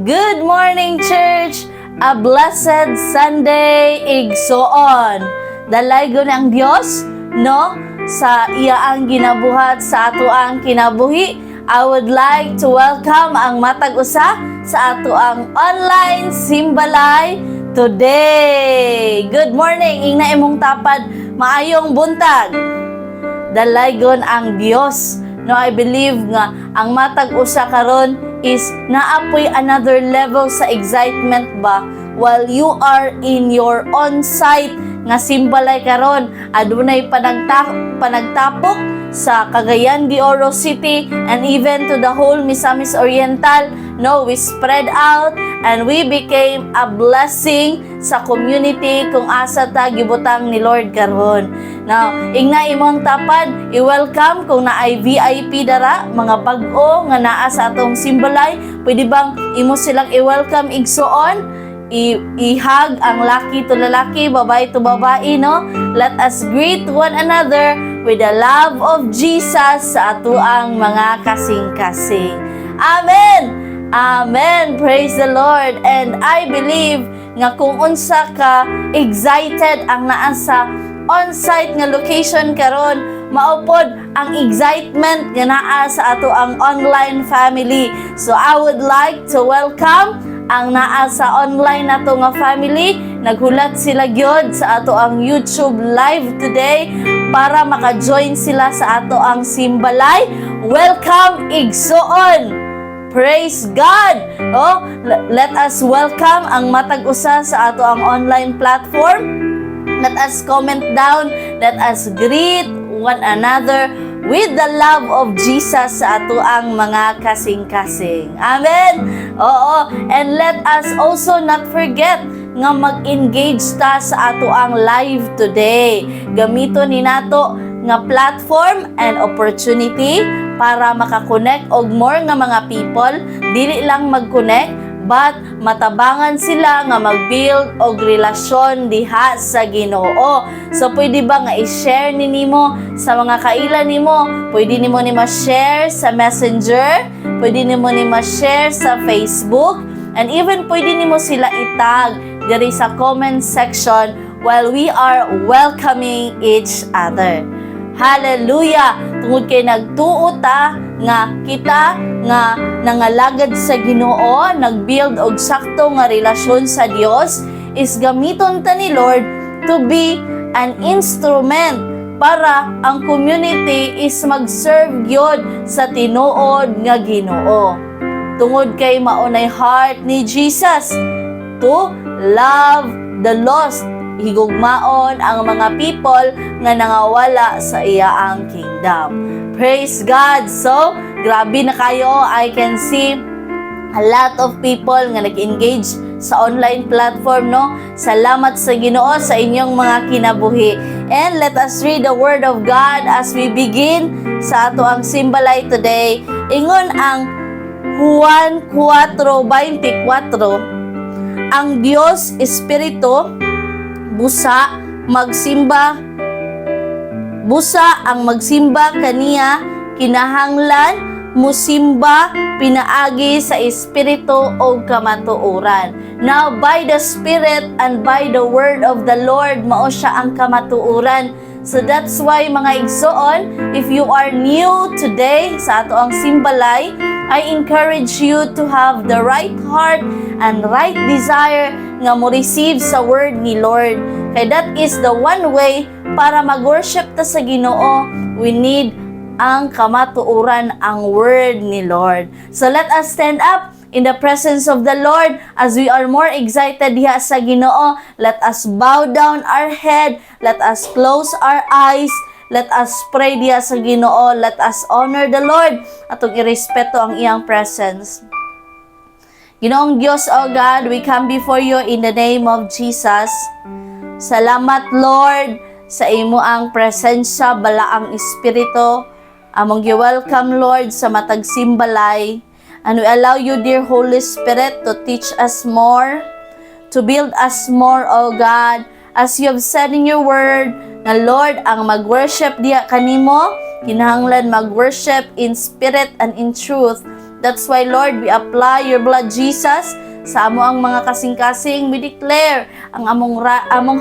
Good morning, church! A blessed Sunday igsoon. Dalaygon ang Dios, no? Sa iya ang ginabuhat sa ato ang kinabuhi. I would like to welcome ang matag usa sa ato ang online simbalay today. Good morning, ingna imong tapad, maayong buntag. Dalaygon ang Dios. No, I believe nga ang matag usa karon is naapoy another level sa excitement ba while you are in your on-site nga simbalay karon. Adunay panagtapok sa Cagayan de Oro City and even to the whole Misamis Oriental. No, we spread out and we became a blessing sa community kung asa ta gibutang ni Lord karon. Now, ingna imong tapad, i-welcome kung naay VIP dara, mga bag-o nga naa sa atong simbalay, pwede bang imo silang i-welcome igsuon? I-hug ang laki to lalaki, babae to babae, no? Let us greet one another with the love of Jesus sa ato ang mga kasing-kasing. Amen! Amen! Praise the Lord! And I believe nga kung unsa ka excited ang naa sa on-site nga location karon, maupod ang excitement nga naa sa ato ang online family. So I would like to welcome ang naa sa online nato nga family. Naghulat sila gyud sa ato ang YouTube live today para maka-join sila sa ato ang simbalay. Welcome igsoon! Praise God! Oh, let us welcome ang matag usa sa ato ang online platform. Let us comment down, let us greet one another with the love of Jesus sa ato ang mga kasing-kasing. Amen! Oo, and let us also not forget nga mag-engage ta sa ato ang live today. Gamito ni nato nga platform and opportunity para makakonect og more nga mga people, dili lang mag-connect, but matabangan sila nga mag-build og relasyon diha sa Ginoo. So pwede ba nga i-share nimo sa mga kaila nimo? Pwede nimo ni ma-share sa Messenger, pwede nimo ni ma-share sa Facebook, and even pwede nimo sila itag diri sa comment section while we are welcoming each other. Hallelujah! Tungod kay nagtuo ta nga kita nga nangalagad sa Ginoo, nagbuild og sakto nga relasyon sa Dios, is gamiton ta ni Lord to be an instrument para ang community is mag-serve gyud sa tinuod nga Ginoo. Tungod kay maunay heart ni Jesus to love the lost, higugmaon ang mga people nga nangawala sa iyaang kingdom. Praise God! So, grabe na kayo. I can see a lot of people nga nag-engage sa online platform, no? Salamat sa Ginoo sa inyong mga kinabuhi. And let us read the Word of God as we begin sa ato ang simbalay today. Ingon ang Juan 4:24, ang Dios Espiritu, busa ang magsimba kaniya, kinahanglan musimba pinaagi sa espiritu o kamatuoran. Now, by the Spirit and by the word of the Lord, mao siya ang kamatuoran. So that's why mga igsoon, if you are new today sa ato ang simbalay, I encourage you to have the right heart and right desire nga mo receive sa word ni Lord. Kaya that is the one way para mag-worship ta sa Ginoo. We need ang kamatuoran, ang word ni Lord. So let us stand up in the presence of the Lord as we are more excited diha sa Ginoo. Let us bow down our head, let us close our eyes, let us pray diha sa Ginoo, let us honor the Lord atong irespeto ang iyang presence. Ginoong Diyos, O God, we come before you in the name of Jesus. Salamat, Lord, sa imo ang presensya, balaang Espiritu. Among welcome, Lord, sa matag simbalay. And we allow you, dear Holy Spirit, to teach us more, to build us more, O God, as you have said in your word, na Lord, ang mag-worship diya kanimo, kinahanglan mag-worship in spirit and in truth. That's why, Lord, we apply your blood, Jesus, sa amo ang mga kasing-kasing. We declare ang among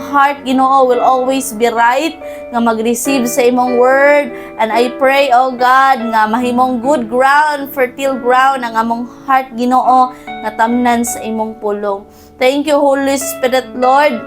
heart, Ginoo, will always be right nga mag-receive sa imong word. And I pray, oh God, nga mahimong good ground, fertile ground ang among heart, Ginoo, nga tamnan sa imong pulong. Thank you, Holy Spirit, Lord,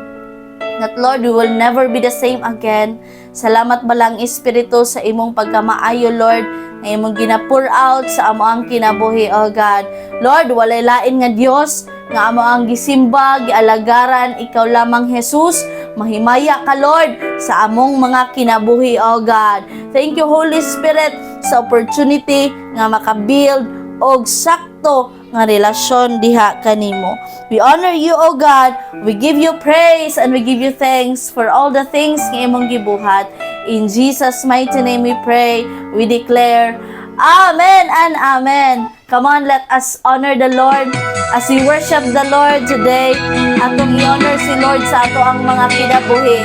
that, Lord, we will never be the same again. Salamat balang Espiritu sa imong pagkamaayo, Lord, nga imong gina-pour out sa amo ang kinabuhi, oh God. Lord, walay lain nga Dios nga amo ang gisimba, gialagaran, ikaw lamang Jesus. Mahimaya ka, Lord, sa among mga kinabuhi, oh God. Thank you, Holy Spirit, sa opportunity nga makabuild og sakto nga relasyon diha kanimo. We honor you, O God. We give you praise and we give you thanks for all the things nga imong gibuhat. In Jesus' mighty name we pray. We declare, Amen and Amen. Come on, let us honor the Lord as we worship the Lord today. Atong i-honor si Lord sa ato ang mga kinabuhi.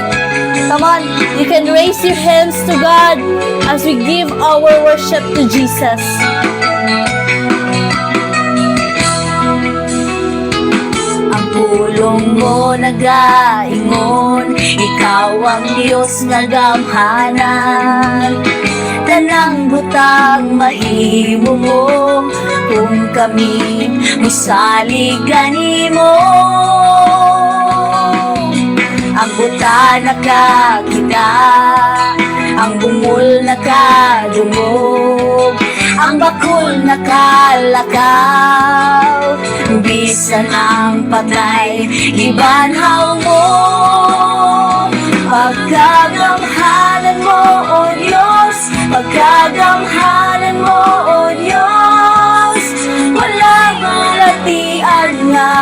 Come on, you can raise your hands to God as we give our worship to Jesus. Ang pulong mo nagaingon, ikaw ang Diyos nga gamhanan. Tanang butang mahimo mo, kung kami musaligan mo. Ang buta nakakita, ang bungol nakadungog, ang bakul nakalakaw, bisan ang patay, ibanhaw mo. Pagkagamhanan mo, O Diyos, pagkagamhanan mo, O Diyos, wala malatian nga,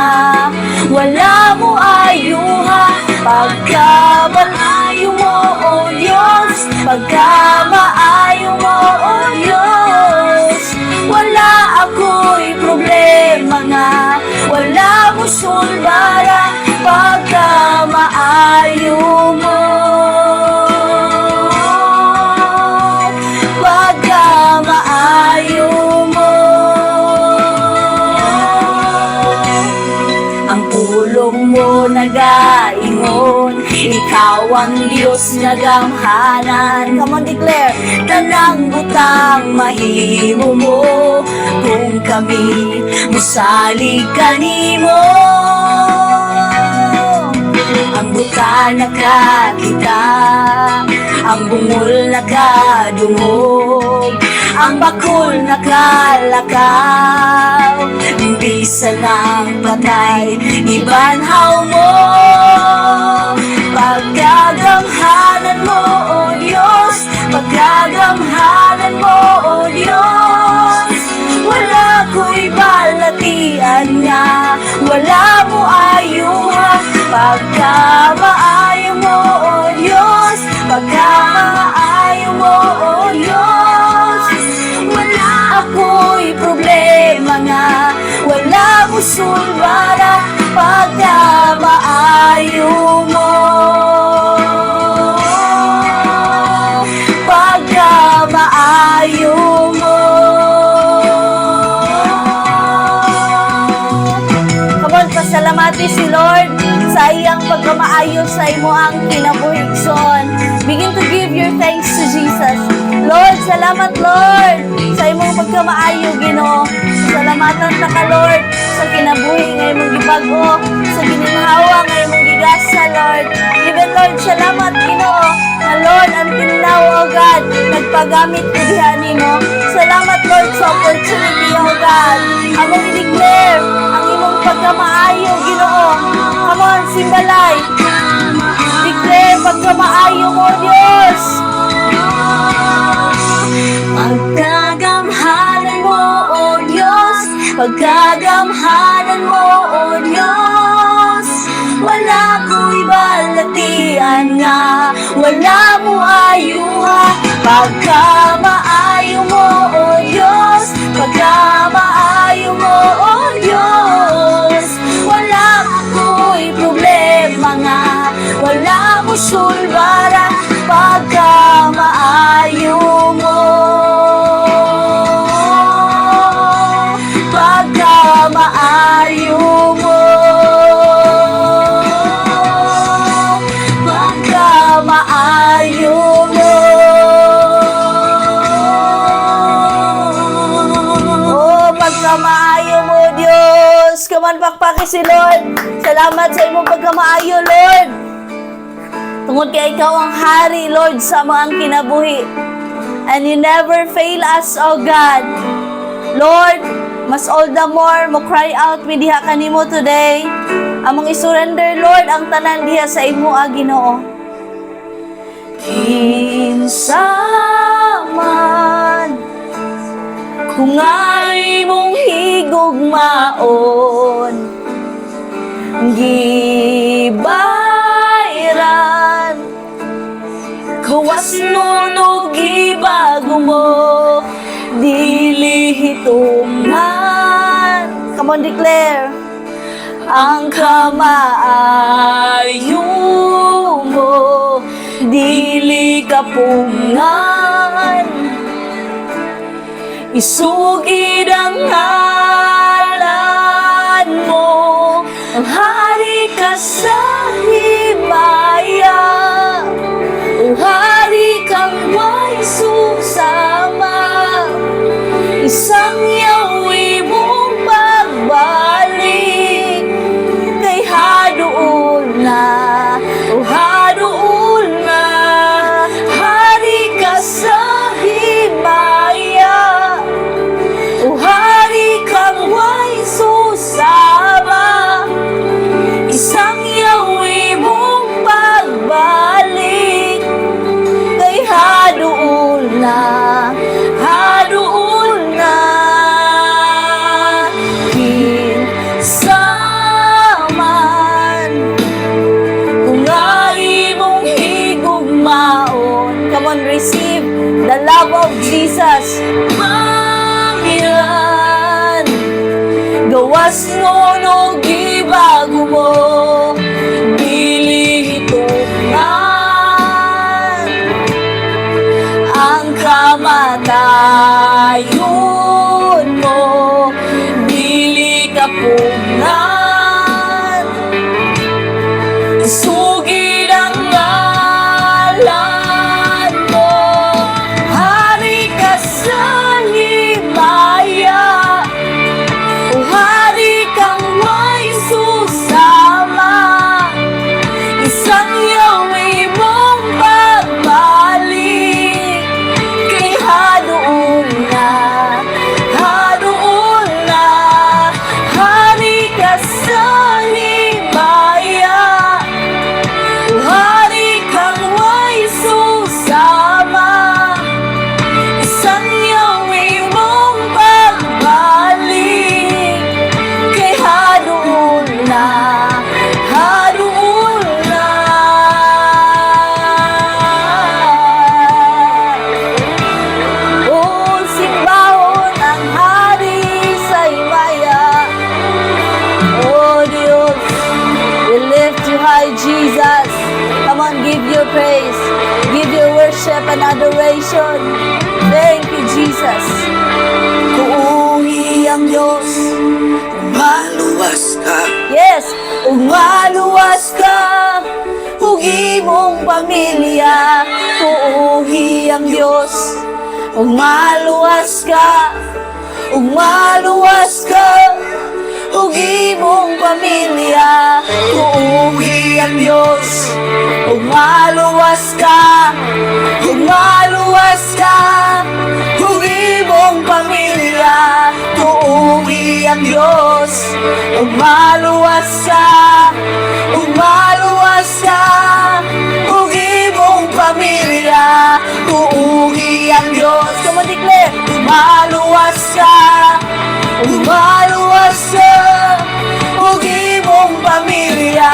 wala mo ayuha. Pagkamaayo mo, O Diyos, pagkamaayo mo, O Diyos, wala ako'y problema nga, wala mo sulbara. Pagkamaayo mo, pagkamaayo mo. Ang pulong mo nagaingon, ikaw ang Diyos nga gamhanan. Come on, declare. Tanang butang mahimo mo, kung kami musalig kanimo. Ang buta nakakita, ang bungol nakadungog, ang bakul nakalakaw, bisa ng patay, ibanhaw mo. Pagkagamhanan mo, O Diyos, pagkagamhanan mo, O Diyos, wala ko'y balatian nga, wala mo ayuha. Pagkamaayo mo, O Diyos, pagkamaayo mo, O Diyos, wala ako'y problema nga, wala mo sulbara. Pagkamaayo mo, pagkamaayo mo. Come on, pasalamati si Lord sa iyang pagkamaayo sa imo ang kinabuhigson. Begin to give your thanks to Jesus. Lord, salamat, Lord, sa imong pagkamaayo, Ginoo. Salamatan ta ka, Lord, sa kinabuhi nga imong gibago, sa gininhawa nga imong gigasa, Lord. Even, Lord, salamat, Ginoo, na Lord, until now, O God, nagpagamit ko diha nimo. Salamat, Lord, sa opportunity, O God. Among i-declare ang imong pagkamaayo, Ginoo. Come on, simbalay. Declare pagkamaayo mo, Diyos. Pagkagamhanan mo, O Diyos, pagkagamhanan mo, O Diyos, wala ko'y balatian nga, wala mo ayuha. Pagkamaayo mo, O Diyos, pagkamaayo mo, O Diyos, wala ako'y problema nga, wala mo sulbara. Pagkamaayo mo, pagkamaayo mo, Diyos. Come on, pakpaki si Lord. Salamat sa imong pagkamaayo, Lord. Tungod kay ikaw ang hari, Lord, sa mga kinabuhi. And you never fail us, O God. Lord, mas all the more mo cry out mi diha kanimo today. Among isurrender, Lord, ang tanan diha sa imo, Ginoo. Kinsa man kung ay mong higugmaon, gibayran kawas nunog ibago mo, dili hitungan. Come on, declare. Ang kamaayo mo, dili kapungan. Isugid ang ngalan mo, ang hari ka sa himaya, o hari kang may susama. Isang yawi mong pagbalik, kay haduol na, o haduol na. Hari ka sa himaya, o hari kang may susama. Isang yawi mong pagbalik, kay haduol na, haduol na. Kinsa man kung ay mong higugmaon. Come on, receive the love of Jesus. Mangilan, gawas nunog ibago mo, dili hitungan. Ang kamatayon mo, dili kapunan. Isugid ang ngalan mo, hari ka sa himaya, o hari kang may susama. Isang yawi mong pagbalik, kay haduol na, haduol na. Hari ka sa himaya, o hari kang may susama. Isang yawi mong pagbalik, kay haduol na, haduol na. O simbahon ang hari sa himaya. Oh Diyos, we lift you high, Jesus. Come on, give your praise, give your worship and adoration. Thank you, Jesus. Kuuhi ang Diyos, Maluwas ka, yes, umaluwas ka, ug imong pamilya. Tuuhi ang Diyos, umaluwas ka, umaluwas ka, ug imong pamilya. Tuuhi ang Diyos, umaluwas ka, umaluwas ka, ug imong pamilya. Tuuhi ang Diyos, umaluwas ka, umaluwas ka, ug imong pamilya. Tuuhi ang Diyos. Come on, declare. Umaluwas ka, umaluwas ka, ug imong pamilya.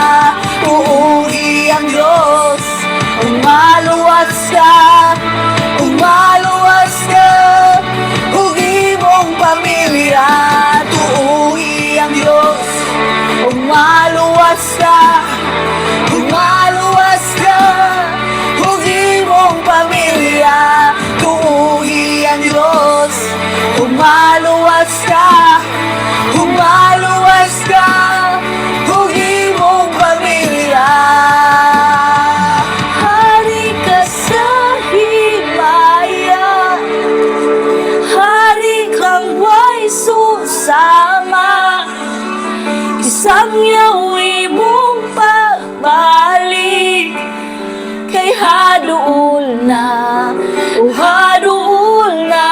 Tuuhi ang Diyos, umaluwas ka, umaluwas ka, ug imong pamilya. Tuuhi ang Diyos, umaluwas ka, umaluwas ka, ug imong pamilya. Tuuhi ang Diyos, umaluwas ka, umaluwas ka, ug imong pamilya. Hari ka sa himaya, hari kang may susama. Sangyawi mong pagbalik kay haduol na, o haduol na.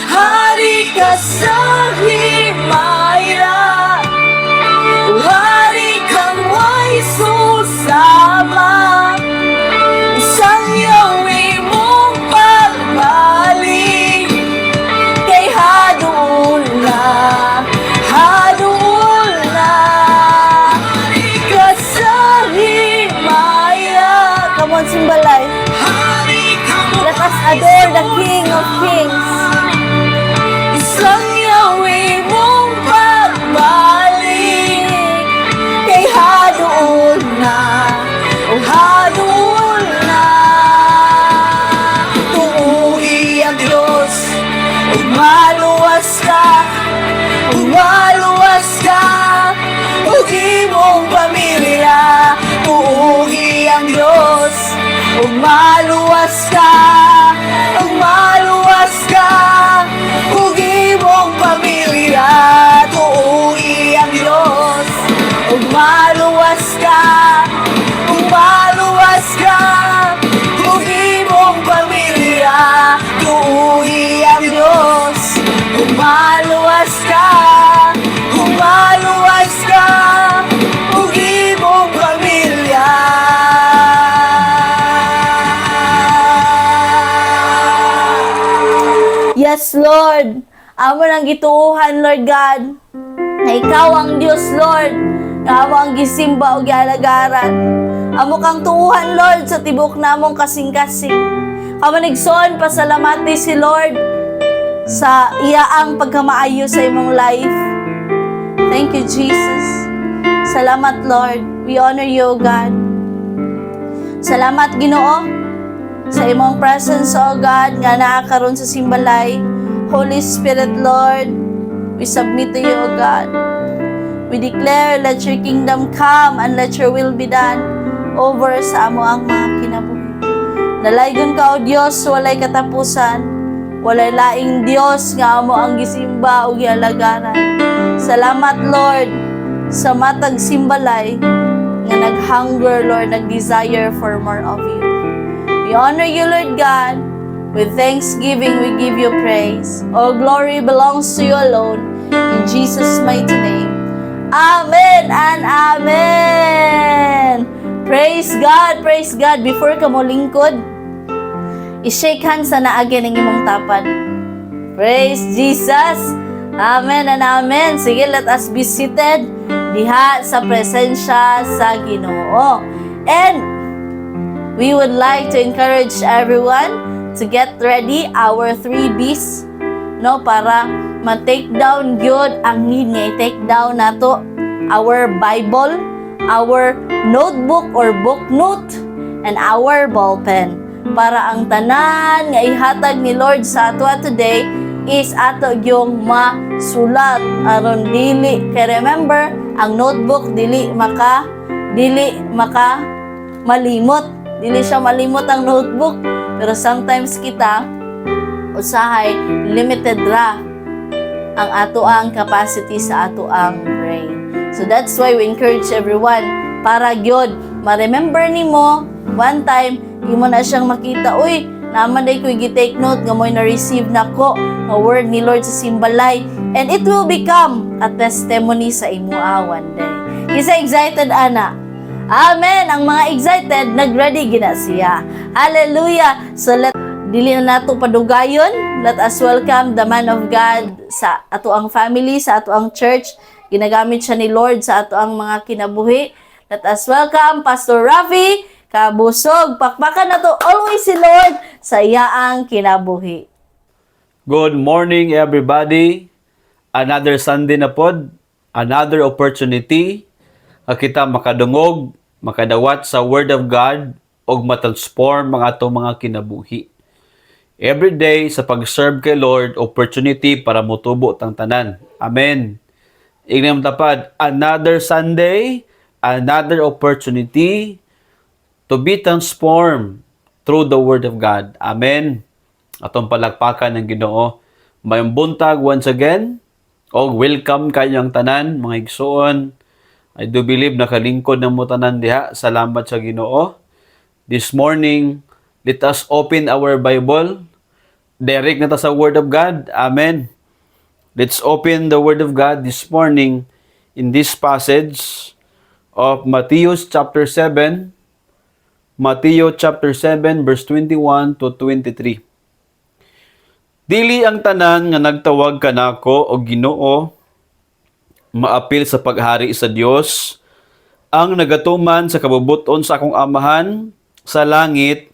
Hari ka sa himaya, o hari kang may susama. Sangyawi mong pagbalik kay haduol na, haduol na. Hari ka sa himaya. Come on, Simbalay. Let us adore the King of Kings. Sangyawi mong pagbalik kay haduol na, o haduol na. Tuuhi ang Diyos, umaluwas ka, umaluwas ka, ug imong pamilya. Tuuhi ang Diyos, umaluwas ka, umaluwas ka, ug imong pamilya. Tuuhi ang Diyos, umaluwas ka, umaluwas ka, ug imong pamilya. Tuuhi ang Diyos, umaluwas ka, umaluwas ka, ug imong pamilya. Yes, Lord. Amo nang gituuhan, Lord God, na Ikaw ang Diyos, Lord, na amo ang gisimba o gialagaran. Amo kang tuuhan, Lord, sa tibok namong kasing-kasing. Amo nigsoon, pasalamati si Lord sa iyaang pagkamaayo sa imong life. Thank you, Jesus. Salamat, Lord. We honor you, God. Salamat, Ginoo, sa imong presence, O God, nga naa karon sa simbalay. Holy Spirit, Lord, we submit to you, O God. We declare, let your kingdom come and let your will be done over sa amo ang mga kinabuhi. Nalaygon ka, O Diyos, walay katapusan. Walay laing Diyos nga amo ang gisimba o gialagaran. Salamat, Lord, sa matag simbalay nga nag-hunger, Lord, nag-desire for more of you. We honor you, Lord God. With thanksgiving, we give you praise. All glory belongs to you alone. In Jesus' mighty name. Amen and amen. Praise God, praise God. Before ka mo lingkod, i-shake hands na again ang imong tapad. Praise Jesus. Amen and amen. Sige, let us be seated diha sa presensya sa Ginoo. And we would like to encourage everyone to get ready our 3 B's, no, para ma-take down gyud ang need nga i-take down nato our Bible, our notebook or book note, and our ball pen, para ang tanan nga ihatag ni Lord sa ato today is ato yung masulat aron dili kay remember ang notebook dili maka malimot, dili siya malimot ang notebook. Pero sometimes kita, usahay, limited ra ang ato ang capacity sa ato ang brain. So that's why we encourage everyone, para gyud ma-remember nimo, one time, imo na siyang makita, uy, naman day ko i-take note, nga mo'y na-receive na ko, nga word ni Lord sa simbalay, and it will become a testimony sa imo one day. Isa excited, ana? Amen! Ang mga excited, nag-ready gina siya. Hallelujah! So, dili na nato padugayon. Let us welcome the man of God sa ato ang family, sa ato ang church. Ginagamit siya ni Lord sa ato ang mga kinabuhi. Let us welcome Pastor Rafi Kabusog. Pakpakan na to always si Lord sa iyaang kinabuhi. Good morning, everybody. Another Sunday na pod, another opportunity kita makadungog, makadawat sa Word of God o matransform ang atong mga kinabuhi. Every day sa pag-serve kay Lord, opportunity para motubo tang tanan. Amen. Ignam tapad, another Sunday, another opportunity to be transformed through the Word of God. Amen. Atong palakpakan ng Ginoo. Mayong buntag once again, o welcome kayong tanan, mga igsoon, I do believe nakalingkod ng mo tanan diha. Salamat sa Ginoo. This morning, let us open our Bible. Direct na ta sa Word of God. Amen. Let's open the Word of God this morning in this passage of Matthew chapter 7. Matthew chapter 7 verse 21 to 23. Dili ang tanan nga nagtawag kanako o Ginoo maapil sa paghari sa Dios, ang nagatuman sa kabubuton sa akong amahan sa langit,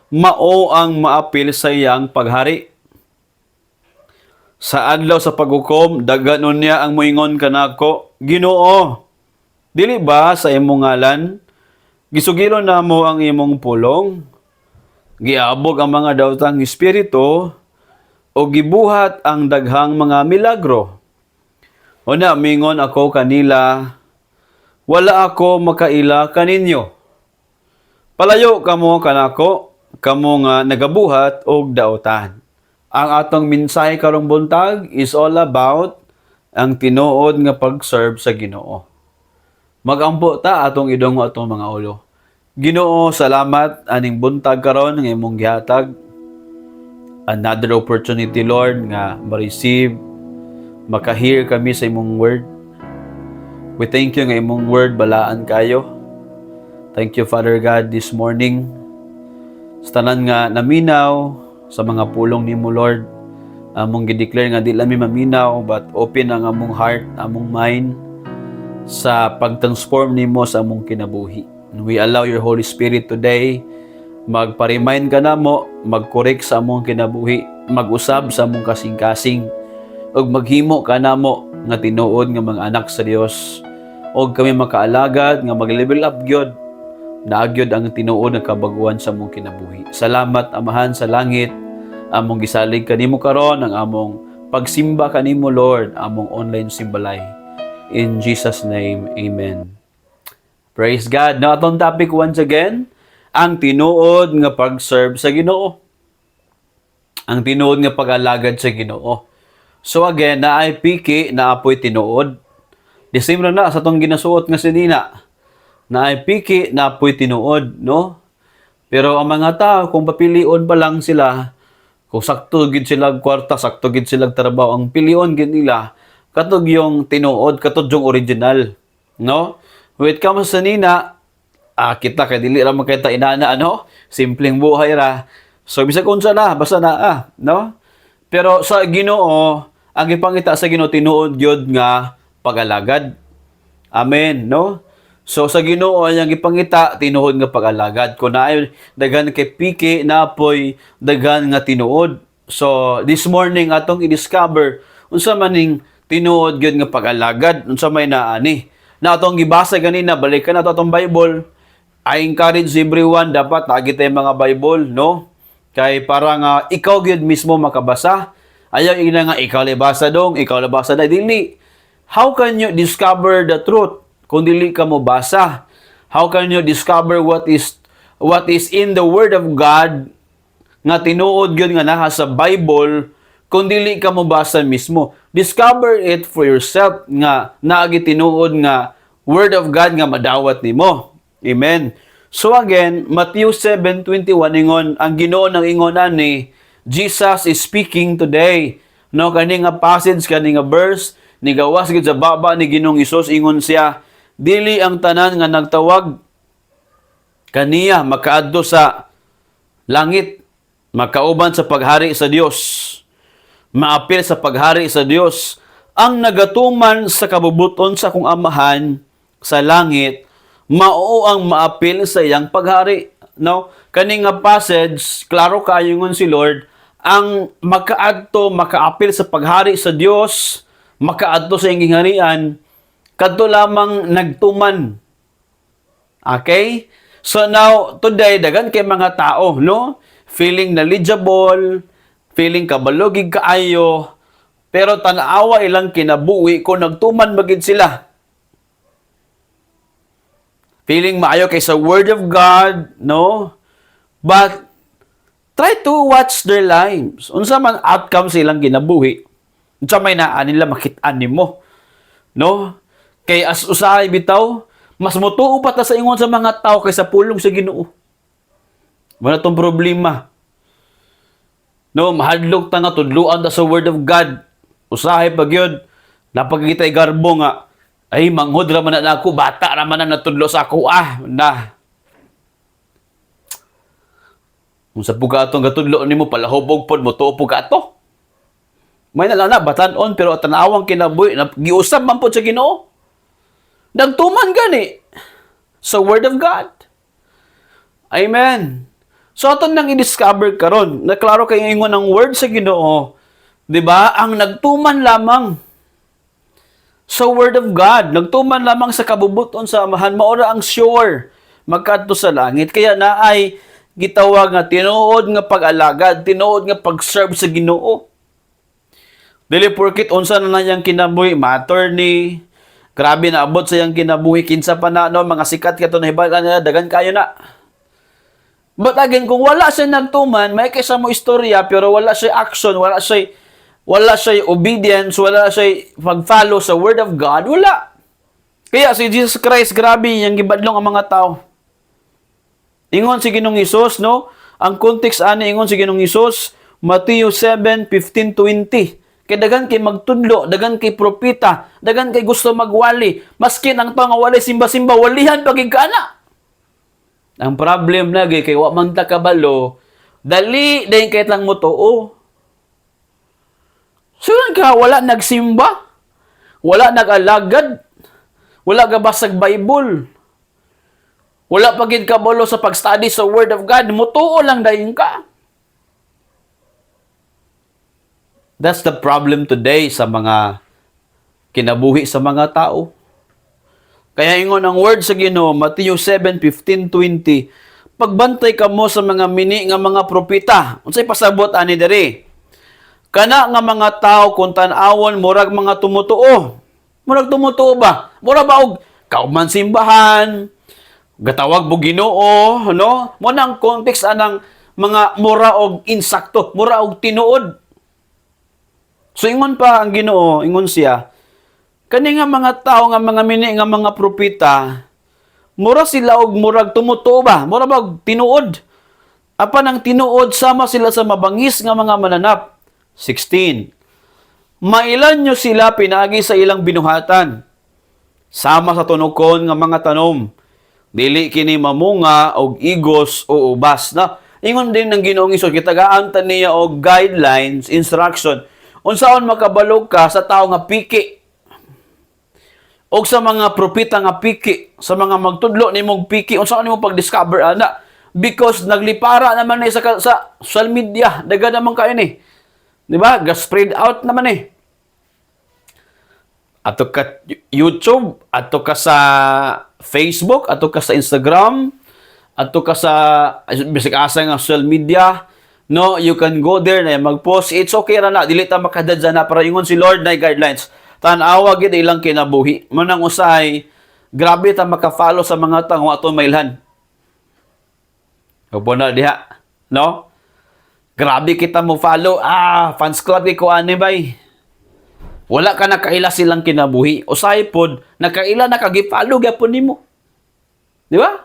mao ang maapil sa iyang paghari. Sa adlaw sa paghukom, daganon niya ang moingon kanako, Ginoo, dili ba sa imong ngalan, gisugiro na mo ang imong pulong, giabog ang mga daotang espiritu, o gibuhat ang daghang mga milagro. Una, mingon ako kanila, wala ako makaila kaninyo. Palayo kamo kanako, kamo nga nagabuhat og daotan. Ang atong mensahe karong buntag is all about ang tinuod nga pag-serve sa Ginoo. Magampo ta atong idongo atong mga ulo. Ginoo, salamat aning buntag karon nga imong gihatag. Another opportunity, Lord, nga ma-receive, maka-hear kami sa imong word. We thank you nga imong word balaan kayo. Thank you, Father God, this morning. Sa tanan nga naminaw sa mga pulong nimo, Lord, among gideclare nga di lami maminaw but open ang among heart, among mind sa pagtransform nimo sa among kinabuhi. And we allow your Holy Spirit today magpa-remind ka namo, mag-correct sa among kinabuhi, mag-usab sa among kasing-kasing, ug maghimo ka namo nga tinuod nga mga anak sa Dios, og kami makaalagad nga mag-level up gyud, naagyod ang tinuod nga kabaguhan sa among kinabuhi. Salamat, Amahan sa langit, among gisalig kanimo karon, ang among pagsimba kanimo, Lord, among online simbalay. In Jesus' name, amen. Praise God. Now, atong topic once again, ang tinuod nga pag-serve sa Ginoo. Ang tinuod nga pag-alagad sa Ginoo. So again, naay piki, naapoy tinuod. The same lang na sa itong ginasuot nga sinina. Naay piki, naapoy tinuod, no? Pero ang mga tao, kung papilion pa lang sila, kung sakto gid sila kwarta, sakto gid sila trabaho, ang pilion gid nila, katog yung tinuod, katog yung original, no? When it comes sa nina, kita kay dili ra makita inana, ano? Simpleng buhay ra. So bisag unsa na, basta na, no? Pero sa Ginoo, ang ipangita sa Ginoo tinuod gyud nga pag-alagad. Amen, no? So sa Ginoo ang ipangita tinuod nga pag-alagad. Kun naay daghan kay piki napoy daghan nga tinuod. So this morning atong i-discover unsa maning tinuod gyud nga pag-alagad, unsa may naani. Na atong gibasa ganina, balikan nato atong Bible. I encourage everyone dapat lagi tay mga Bible, no? Kay para nga ikaw gyud mismo makabasa. Ayaw ina nga ikaw libasa dong, ikaw libasa na dili. How can you discover the truth kung dili ka mo basa? How can you discover what is in the Word of God nga tinuod gyud nga naha sa Bible kung dili ka mo basa mismo? Discover it for yourself nga naagi tinuod nga Word of God nga madawat nimo. Amen. So again, Matthew 7:21 ingon, ang Ginoo nang ingon ani, Jesus is speaking today. No, kani nga passage, kani nga verse, ni gawas gid sa baba ni Ginoong Hesus, ingon siya, dili ang tanan nga nagtawag kaniya makaadto sa langit, makauban sa paghari sa Dios, maapil sa paghari sa Dios, ang nagatuman sa kabubuton sa akong amahan sa langit, mao ang maapil sa iyang paghari. No, kani nga passage, klaro kayo ngon si Lord, ang makaadto, makaapil sa paghari sa Dios, makaadto sa iyang gingharian, kadto lamang nagtuman. Okay? So now, today, dagan kay mga tao, no? Feeling knowledgeable, feeling kabalogig kaayo, pero tanawa ilang kinabuhi kung nagtuman magid sila. Feeling maayo kay sa Word of God, no? But try to watch their lives. Unsa man outcome silang ginabuhi. Unsa may naa nila makit-an nimo. No? Kay as usahay bitaw, mas motuo pa ta sa ingon sa mga tao kaysa pulong sa Ginoo. Wala tong problema. No, mahadlok ta nga tudluan ta sa word of God. Usahay pag yun, napagkitay garbo nga, ay manghod raman na ako, bata raman na natudlo sa ako, na. Kung sa pugatong gatudlo nimo palahubog pod mo tuo pugato. May nalana batan-on pero tanawang kinabuhi giusab man pod sa Ginoo. Nagtuman gani sa word of God. Amen. So aton nang i-discover karon, na klaro kay ingon ang word sa Ginoo, 'di ba? Ang nagtuman lamang sa word of God, nagtuman lamang sa kabubuton sa amahan, mao ra ang sure magkadto sa langit. Kaya naay gitawag nga tinuod nga pag-alagad, tinuod nga pag-serve sa Ginoo. Dili porkit unsa na niyang kinabuhi, matter ni grabe na abot sa iyang kinabuhi, kinsa pa na no, mga sikat kato na hibalan nila, dagan kayo na. But again, kung wala siya nagtuman, may kaysa mo istorya, pero wala siya action, wala siya obedience, wala siya pag-follow sa word of God, wala. Kaya si Jesus Christ, grabe yung gibadlong ang mga tao. Ingon si Ginoong Hesus, no? Ang context ani ingon si Ginoong Hesus, Matthew 7:15-20. Kay dagan kay magtudlo, dagan kay propeta, dagan kay gusto magwali. Maskin ang tao nga wali simba-simba, walihan pagig kana. Ang problem lagi kay wa man ta kabalo, dali dayon kay lang mo tuo. Sulan ka wala nagsimba, wala nag-alagad, wala gabasag Bible. Wala pa gid kabalo sa pag-study sa Word of God, mutuo lang dayon ka. That's the problem today sa mga kinabuhi sa mga tao. Kaya ingon ang word sa Ginoo, Matthew 7:15-20, pagbantay kamo sa mga mini nga mga propeta. Unsay pasabot ani diri? Kana nga mga tao kung tan-awon murag mga tumutuo. Murag tumutuo ba? Mura ba og kauman simbahan? Gatawag mo Ginoo, no? Mo nang context anang mga mura og insakto, mura og tinuod. So ingon pa ang Ginoo, ingon siya, kani nga mga tao nga mga mini nga mga propeta, mura sila og murag tumutuo ba? Mura ba og tinuod? Apan ang tinuod sama sila sa mabangis nga mga mananap. 16. Mailan nyo sila pinagi sa ilang binuhatan, sama sa tunukon nga mga tanom. Dili kini mamunga og igos o ubas na. Ingon din ng Ginoong Hesus, kitagaan ta niya og guidelines, instruction unsaon makabalog ka sa tao nga piki. Og sa mga propeta nga piki, sa mga magtudlo nimong piki, unsaon nimo pag-discover ana? Because naglipara naman ni sa social media, daga naman kayo ni. Di ba? Ga-spread out naman eh. Ato ka YouTube, ato ka sa Facebook, ato ka sa Instagram, ato ka sa bisig asa nga social media, no, you can go there na mag-post. It's okay ra na, dili ta makadadza na para ingon si Lord na guidelines. Tan-awa gid ilang kinabuhi. Manang usay, grabe ta maka-follow sa mga tao ato mailhan. Opo na diha, no? Grabe kita mo follow. Fans club ko ani bay. Wala ka nakaila silang kinabuhi. Usay pod nakaila nakagi-follow gyapon nimo. Di ba?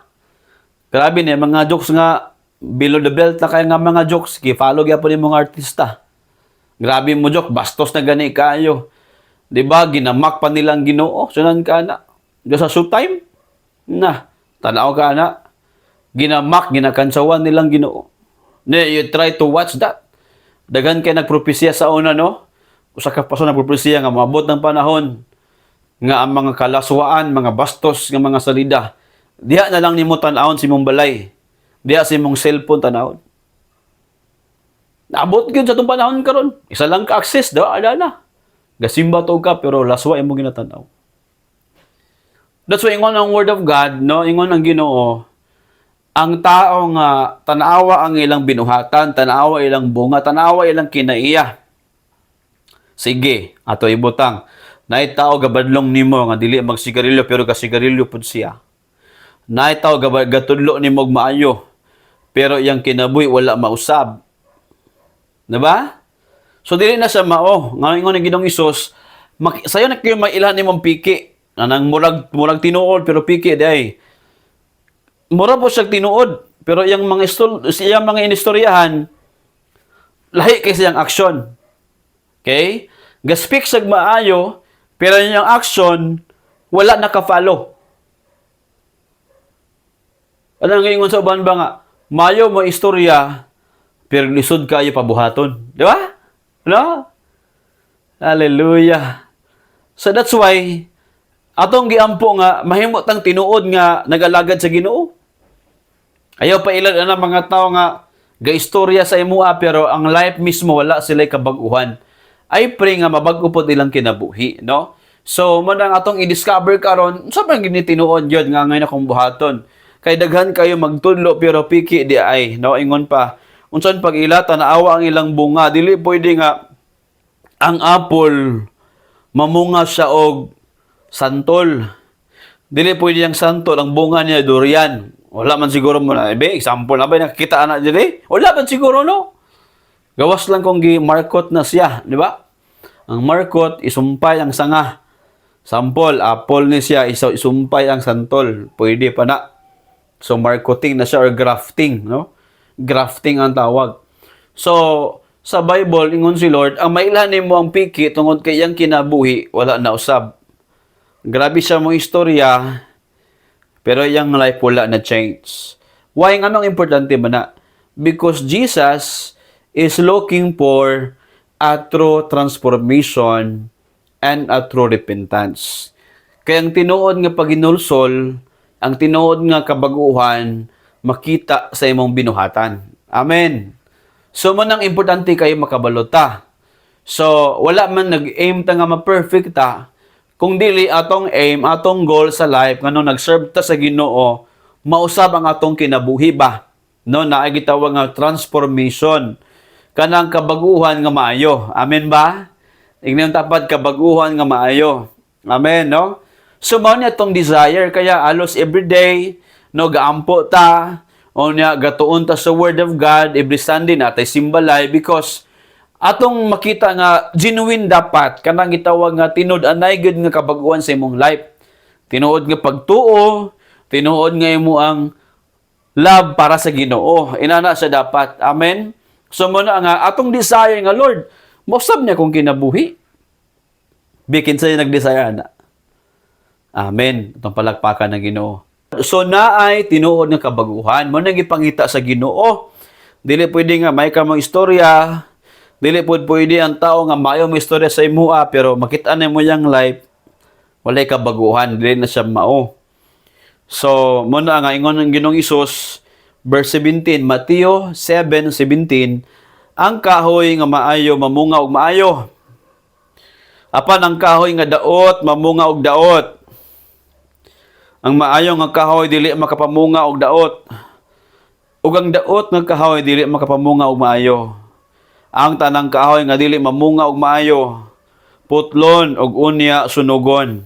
Grabe ni mga jokes nga below the belt na kaya nga mga jokes gi-follow gyapon nimo mga artista. Grabe mo joke, bastos na gani kayo. Di ba? Ginamak pa nilang Ginoo. Sunan ka na. Diyo sa showtime. Na, tanaw ka na. Ginamak, ginakansawan nilang Ginoo. You try to watch that. Dagan kay nagpropesya sa una, no? Usa ka paso nagpropesya nga maabot ng panahon nga ang mga kalaswaan, mga bastos nga mga salida, diha na lang nimo tan-awon si mong balay. Diha si mong cellphone tan-awon. Naabot gyud sa tong panahon karon. Isa lang ka access daw ada na. Gasimba to ka pero laswa imong ginatanaw. That's why ingon ang word of God, no? Ingon ang Ginoo, ang tao nga tanawa ang ilang binuhatan, tanawa ilang bunga, tanawa ilang kinaiya. Sige, ato ibutang. Naay tao gabadlong nimo nga dili magsigarilyo pero kasigarilyo pud siya. Naay tao gatudlo nimo og maayo pero iyang kinabuhi wala mausab. Diba? So dili na siya mao. Nga ingon ang Ginoong Hesus, sayo na kayo mailan nimong piki. Anang murag tinuod pero piki day. Mura po siya tinuod pero iyang mga inistoryahan lahi kay siyang aksyon. Okay? Gaspik siya maayo pero yung action wala naka-follow. Ano nga ingon sa uban ba nga? Mayo mo istorya pero lisod kayo pabuhaton. Di ba? No? Hallelujah. So that's why atong giampo nga mahimot tang tinuod nga nagalagad sa Ginoo. Ayaw pa ilan ang mga tao nga gaistorya sa imua pero ang life mismo wala sila kabag-uhan. I pray nga mabag-o pod ilang kinabuhi, no? So mo nang atong i-discover karon sa bang ginitinuod yun nga ngayon akong buhaton. Kay daghan kayo magtudlo pero piki di ay, no? Ingon pa unsan pag ilata naawa ang ilang bunga dili pwede nga ang apple mamunga siya og santol. Dili pwede ang santol, ang bunga niya durian. Wala man siguro mo na, example na ba, nakikita na dili? Wala man siguro, no? Gawas lang kung gi-markot na siya, di ba? Ang markot, isumpay ang sanga. Sample, apple ni siya, isumpay ang santol. Pwede pa na. So, marketing na siya or grafting, no? Grafting ang tawag. So, sa Bible, ingon si Lord, ang mailanin mo ang piki tungod kay iyang kinabuhi, wala na usab. Grabe siya mong istorya, pero iyang life wala na change. Why? Anong importante ba na? Because Jesus is looking for a true transformation and a true repentance. Kaya ang tinuod nga paginulsol, ang tinuod nga kabaguhan, makita sa imong binuhatan. Amen. So, manang importante kayo makabalota. So, wala man nag-aim ta nga ma-perfect ta. Kung dili atong aim, atong goal sa life, ngano nag-serve ta sa Ginoo, mausab ang atong kinabuhi ba? No, naay gitawag nga transformation. Kanang kabaguhan nga maayo. Amen ba? Ingnan tapat kabaguhan nga maayo. Amen, no? So, mao niya tong desire kaya alos everyday, no, gaampo ta, o niya gatuon ta sa Word of God every Sunday natay simbalay because atong makita nga genuine dapat kanang gitawag nga tinud-anay gud nga kabaguhan sa imong life. Tinuod nga pagtuo, tinuod nga imo ang love para sa Ginoo. Inana sa dapat. Amen. So mo na nga atong desire nga Lord, mosab niya kung kinabuhi. Bikin sa nag-desire na. Amen. Itong palakpakan ng Ginoo. So naay tinuod nga kabaguhan mo nang ipangita sa Ginoo. Dili pwede nga may ka mong istorya, dili pwede ang tao nga mayo mo istorya sa imua pero makita na mo yang life walay kabaguhan, dili na siya mao. So mo na nga ingon ng Ginoong Hesus verse 17, Mateo 7:17, ang kahoy nga maayo mamunga og maayo. Apan ang kahoy nga daot mamunga og daot. Ang maayo nga kahoy dili makapamunga og daot. Ug ang daot nga kahoy dili makapamunga og maayo. Ang tanang kahoy nga dili mamunga og maayo, putlon og unya sunugon.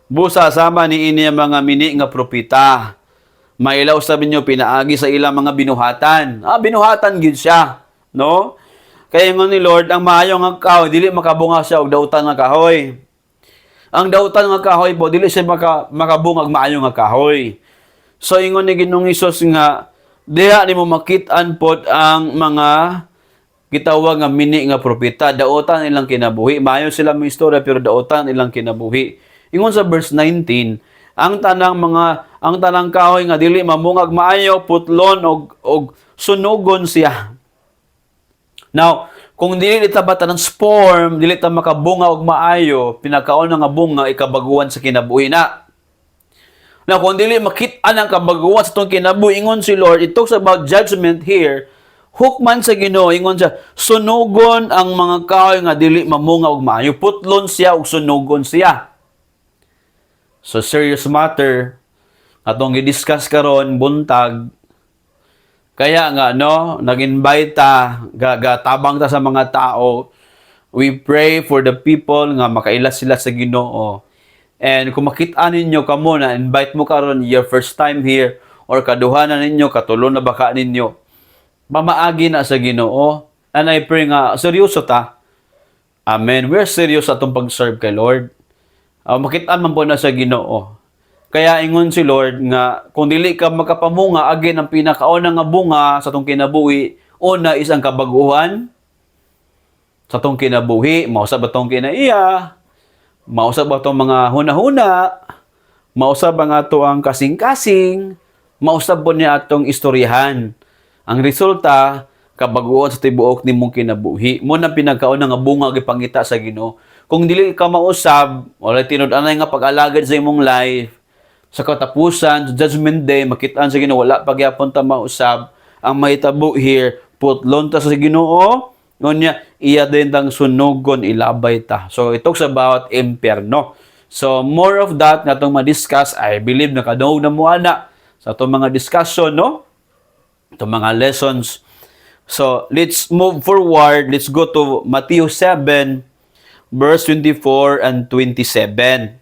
Busa sama ni ini mga mini nga propeta. Mailaw sabi niyo pinaagi sa ilang mga binuhatan. Binuhatan gid siya, no? Kaya ngo ni Lord, ang maayo nga kahoy dili makabunga siya og dautan nga kahoy. Ang dautan nga kahoy po, dili siya makabungag maayo nga kahoy. So, ingon ni Ginoong Hesus nga, diha ni mo makit-an pod ang mga gitawag nga mini nga propeta. Dautan ilang kinabuhi. Maayo sila may istorya, pero dautan ilang kinabuhi. Ingon sa verse 19, ang tanang kahoy nga dili mamungag maayo, putlon og sunugon siya. Now, kung dili ta ba transform, dili ta makabunga og maayo, pinakaon nga bunga ikabaguhan sa kinabuhi na. Now, kung dili makit-an ang kabaguhan sa itong kinabuhi, ingon si Lord, it talks about judgment here, hukman sa Ginoo, ingon siya, sunugon ang mga kahoy nga dili mamunga og maayo, putlon siya og sunugon siya. So, serious matter, atong i-discuss karon buntag, kaya nga, no, nag-invite ta, gatabang ta sa mga tao. We pray for the people nga makailas sila sa Ginoo. And kung makita ninyo kamo na invite mo karon your first time here or kaduhanan ninyo, katulon na baka ninyo, mamaagi na sa Ginoo. And I pray nga, seryoso ta. Amen. We're serious atong pag-serve kay Lord. Makitaan man po na sa Ginoo. Kaya ingon si Lord nga kung dili ka makapamunga again ang pinakauna nga bunga sa tong kinabuhi, una is ang kabaguhan sa tong kinabuhi, mausab ba tong kinaiya, mausab ba tong mga hunahuna, mausab ba nga to ang kasing-kasing, mausab po niya atong istoryahan. Ang resulta, kabaguhan sa tibuok nimong kinabuhi. Mo na pinagkauna nga bunga gipangita sa Ginoo. Kung dili ka mausab, wala tinud-anay nga pag-alagad sa imong life, sa katapusan, sa judgment day, makitaan sa Ginoo, wala pagyapon ta mausab, ang mahitabo here, putlon ta sa Ginoo, ngunya iya din tang sunugon ilabay ta. So ito sa bawat impyerno. So more of that nga tong ma-discuss, I believe nakadungog na mo ana sa itong mga discussion, no? Itong mga lessons. So let's move forward. Let's go to Matthew 7 verse 24 and 27.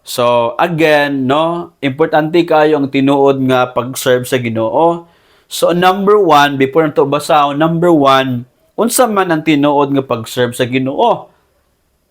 So again, no, importante kayo ang tinuod nga pag-serve sa Ginoo. So number 1, before nato basaw, number 1, unsa man ang tinuod nga pag-serve sa Ginoo?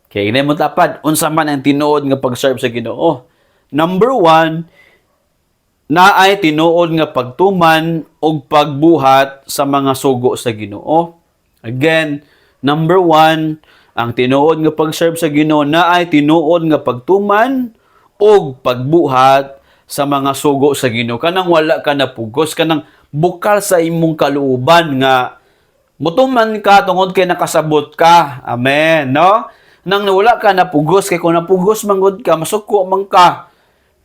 Okay, inay mo tapad, unsa man ang tinuod nga pag-serve sa Ginoo? Number 1, naay tinuod nga pagtuman og pagbuhat sa mga sugo sa Ginoo. Again, number 1, ang tinuod nga pag-serve sa Ginoo naay tinuod nga pagtuman og pagbuhat sa mga sugo sa Ginoo. Kanang wala ka napugos, kanang bukal sa imong kaluuban nga mutuman ka tungod kay nakasabot ka. Amen, no? Nang wala ka napugos kay kung napugos manggod ka, masuko man ka.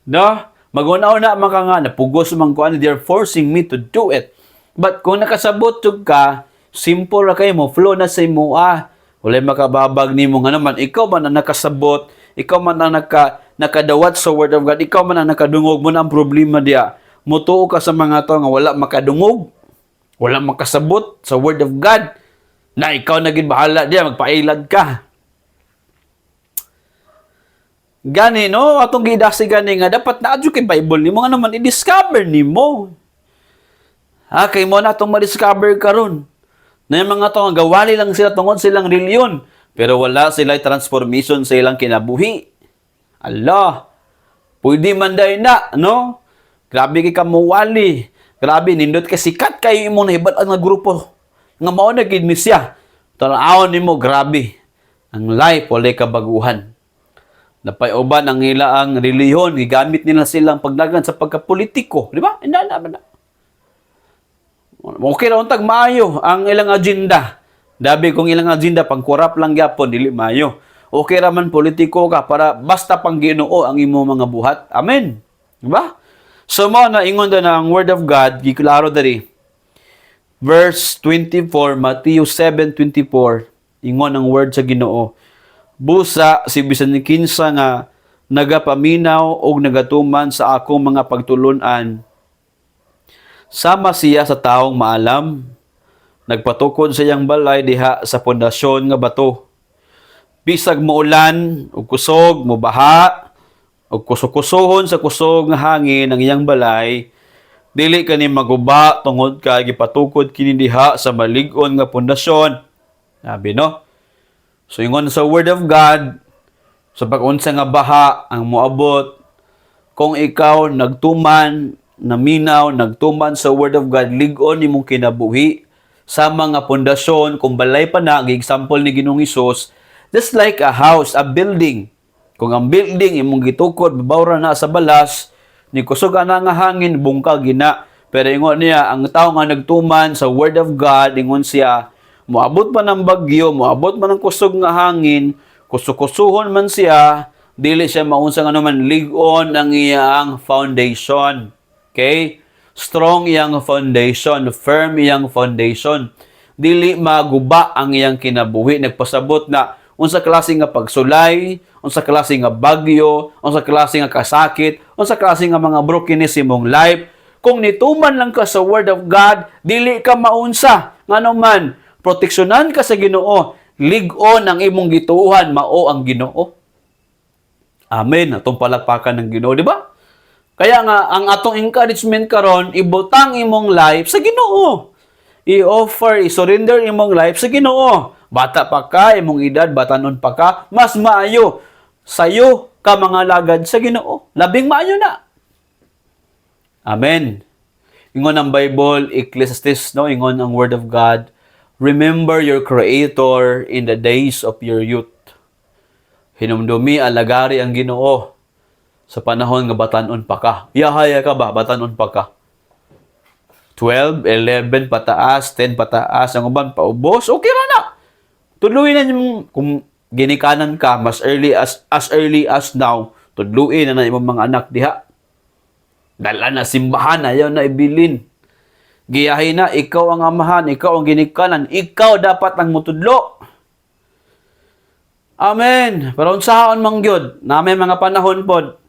No? Mag-una-una man ka nga napugos man ko, and they're forcing me to do it. But kung nakasabot jud ka, simple ra kay mo, flow na sa imo Walay makababag nimo nga naman ikaw man ang nakasabot, ikaw man ang nakadawat sa word of God, ikaw man ang nakadungog mo na ang problema diya. Mutuo ka sa mga to nga wala makadungog, wala makasabot sa word of God, na ikaw na gid bahala diya, magpailad ka. Gani, no? Atong gidasi gani nga, dapat na adyo kay Bible nimo nga naman, i-discover nimo. Kay mo na itong ma-discover karon. Na yung mga to, gawali lang sila tungod silang reliyon, pero wala sila transformation sa ilang kinabuhi. Allah, pwede man dahil na, no? Grabe kay kamuwali. Grabe, nindot kay sikat kayo imong nahibad ang grupo. Nga mao na gid mi siya. Tanawon nimo, grabe. Ang life, walay kabaguhan. Napay-uban ang ilaang reliyon, gigamit nila silang pagdagan sa pagkapolitiko. Di ba? Hindi. Okay ra untag maayo ang ilang agenda. Dabi kung ilang agenda pang-corrupt lang gyapon dili maayo. Okay ra man politiko ka para basta pang Ginoo ang imo mga buhat. Amen. Di ba? So mo na ingon na ang word of God, giklaro diri. Verse 24, Matthew 7:24. Ingon ang word sa Ginoo. Busa si bisan ni kinsa nga nagapaminaw og nagatuman sa akong mga pagtulon-an. Sama siya sa taong maalam. Nagpatukod sa iyang balay diha sa pundasyon nga bato. Bisag muulan ug kusog, mobaha, ug kusukusohon sa kusog nga hangin ang iyang balay, dili kani maguba tungod kay gipatukod kini diha sa malig-on nga pundasyon. Sabi no? So ingon sa word of God, sa pag-unsa nga baha ang moabot, kung ikaw nagtuman, naminaw, nagtuman sa word of God, lig-on imong kinabuhi sa mga pundasyon, kung balay pa na, example ni Ginoong Hesus, just like a house, a building. Kung ang building imong gitukod, babawra na sa balas, ni kusog na nga hangin, bungkag gina. Pero ingon niya, ang tao nga nagtuman sa word of God, ingon siya, moabot pa ng bagyo, moabot pa ng kusog nga hangin, kusukusuhon man siya, dili siya maunsa nga naman lig-on ang iyang foundation. Okay? Strong iyang foundation, firm iyang foundation. Dili maguba ang iyang kinabuhi. Nagpasabot na unsa klase nga pagsulay, unsa klase nga bagyo, unsa klase nga kasakit, unsa klase nga mga brokenness imong life. Kung nituman lang ka sa word of God, dili ka maunsa. Ngano man, proteksyonan ka sa Ginoo, lig-on ang imong gituohan, mao ang Ginoo. Amen. Atong palakpakan ng Ginoo, di ba? Kaya nga ang atong encouragement karon, ibutang imong life sa Ginoo. I-offer, i-surrender imong life sa Ginoo. Bata pa ka, imong edad, batanon pa ka, mas maayo sayo ka mga lagad sa Ginoo. Labing maayo na. Amen. Ingon ang Bible, Ecclesiastes, no? Ingon ang Word of God, remember your Creator in the days of your youth. Hinumdumi alagari ang Ginoo sa panahon nga batanon pa ka. Yahaya ka ba? Batanon pa ka. 12, 11 pataas, 10 pataas, ang uban paubos, okay ra na. Tudluin na yung, kung ginikanan ka, as early as now, tudluin na imong mga anak diha. Dala na simbahan, ayaw na ibilin. Giyahin na, ikaw ang amahan, ikaw ang ginikanan, ikaw dapat ang mutudlo. Amen. Pero unsaon man gyud, na may mga panahon pod,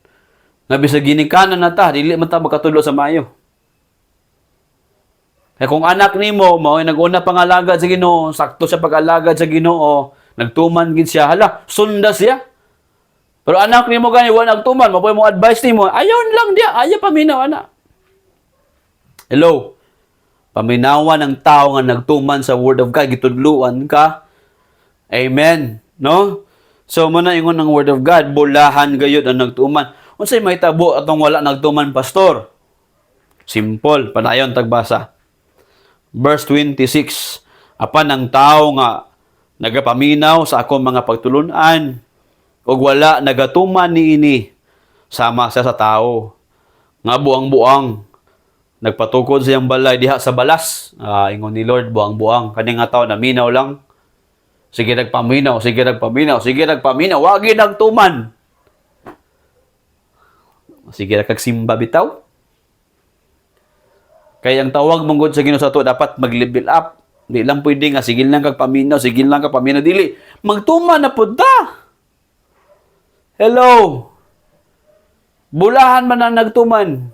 nga bisag ginikanan na ta, dili man ta makatudlo sa maayo. Kaya kung anak nimo mao nag-una pangalagad sa Ginoo, sakto sa pag-alagad sa Ginoo, nagtuman gid siya, hala, sunda siya. Pero anak nimo gani wa nagtuman, mapoy mo advice nimo, ayaw lang dia, ayaw paminaw ana. Hello. Paminawan ng tao nga nagtuman sa Word of God, gitudluan ka. Amen. No? So mo na ingon ng Word of God, bulahan gayud ang nagtuman. Unsay mahitabo atong wala nagtuman pastor? Simple, panayon tagbasa. Verse 26, apan ang tao nga nagapaminaw sa akong mga pagtulunan, ug wala nagatuman niini, sama siya sa tao. Nga buang-buang, nagpatukod siyang balay diha sa balas. Ingon ni Lord, buang-buang. Kani nga tao naminaw lang. Sige nagpaminaw, sige nagpaminaw, sige nagpaminaw, wagi nagtuman. Sige nagsimba bitaw. Kaya ang tawag mong sa Ginoo sa to dapat mag-level up. Di lang pwede nga sigil lang kag paminaw, sigil lang kag paminaw dili. Magtuman na pud ta. Hello. Bulahan man ang nagtuman.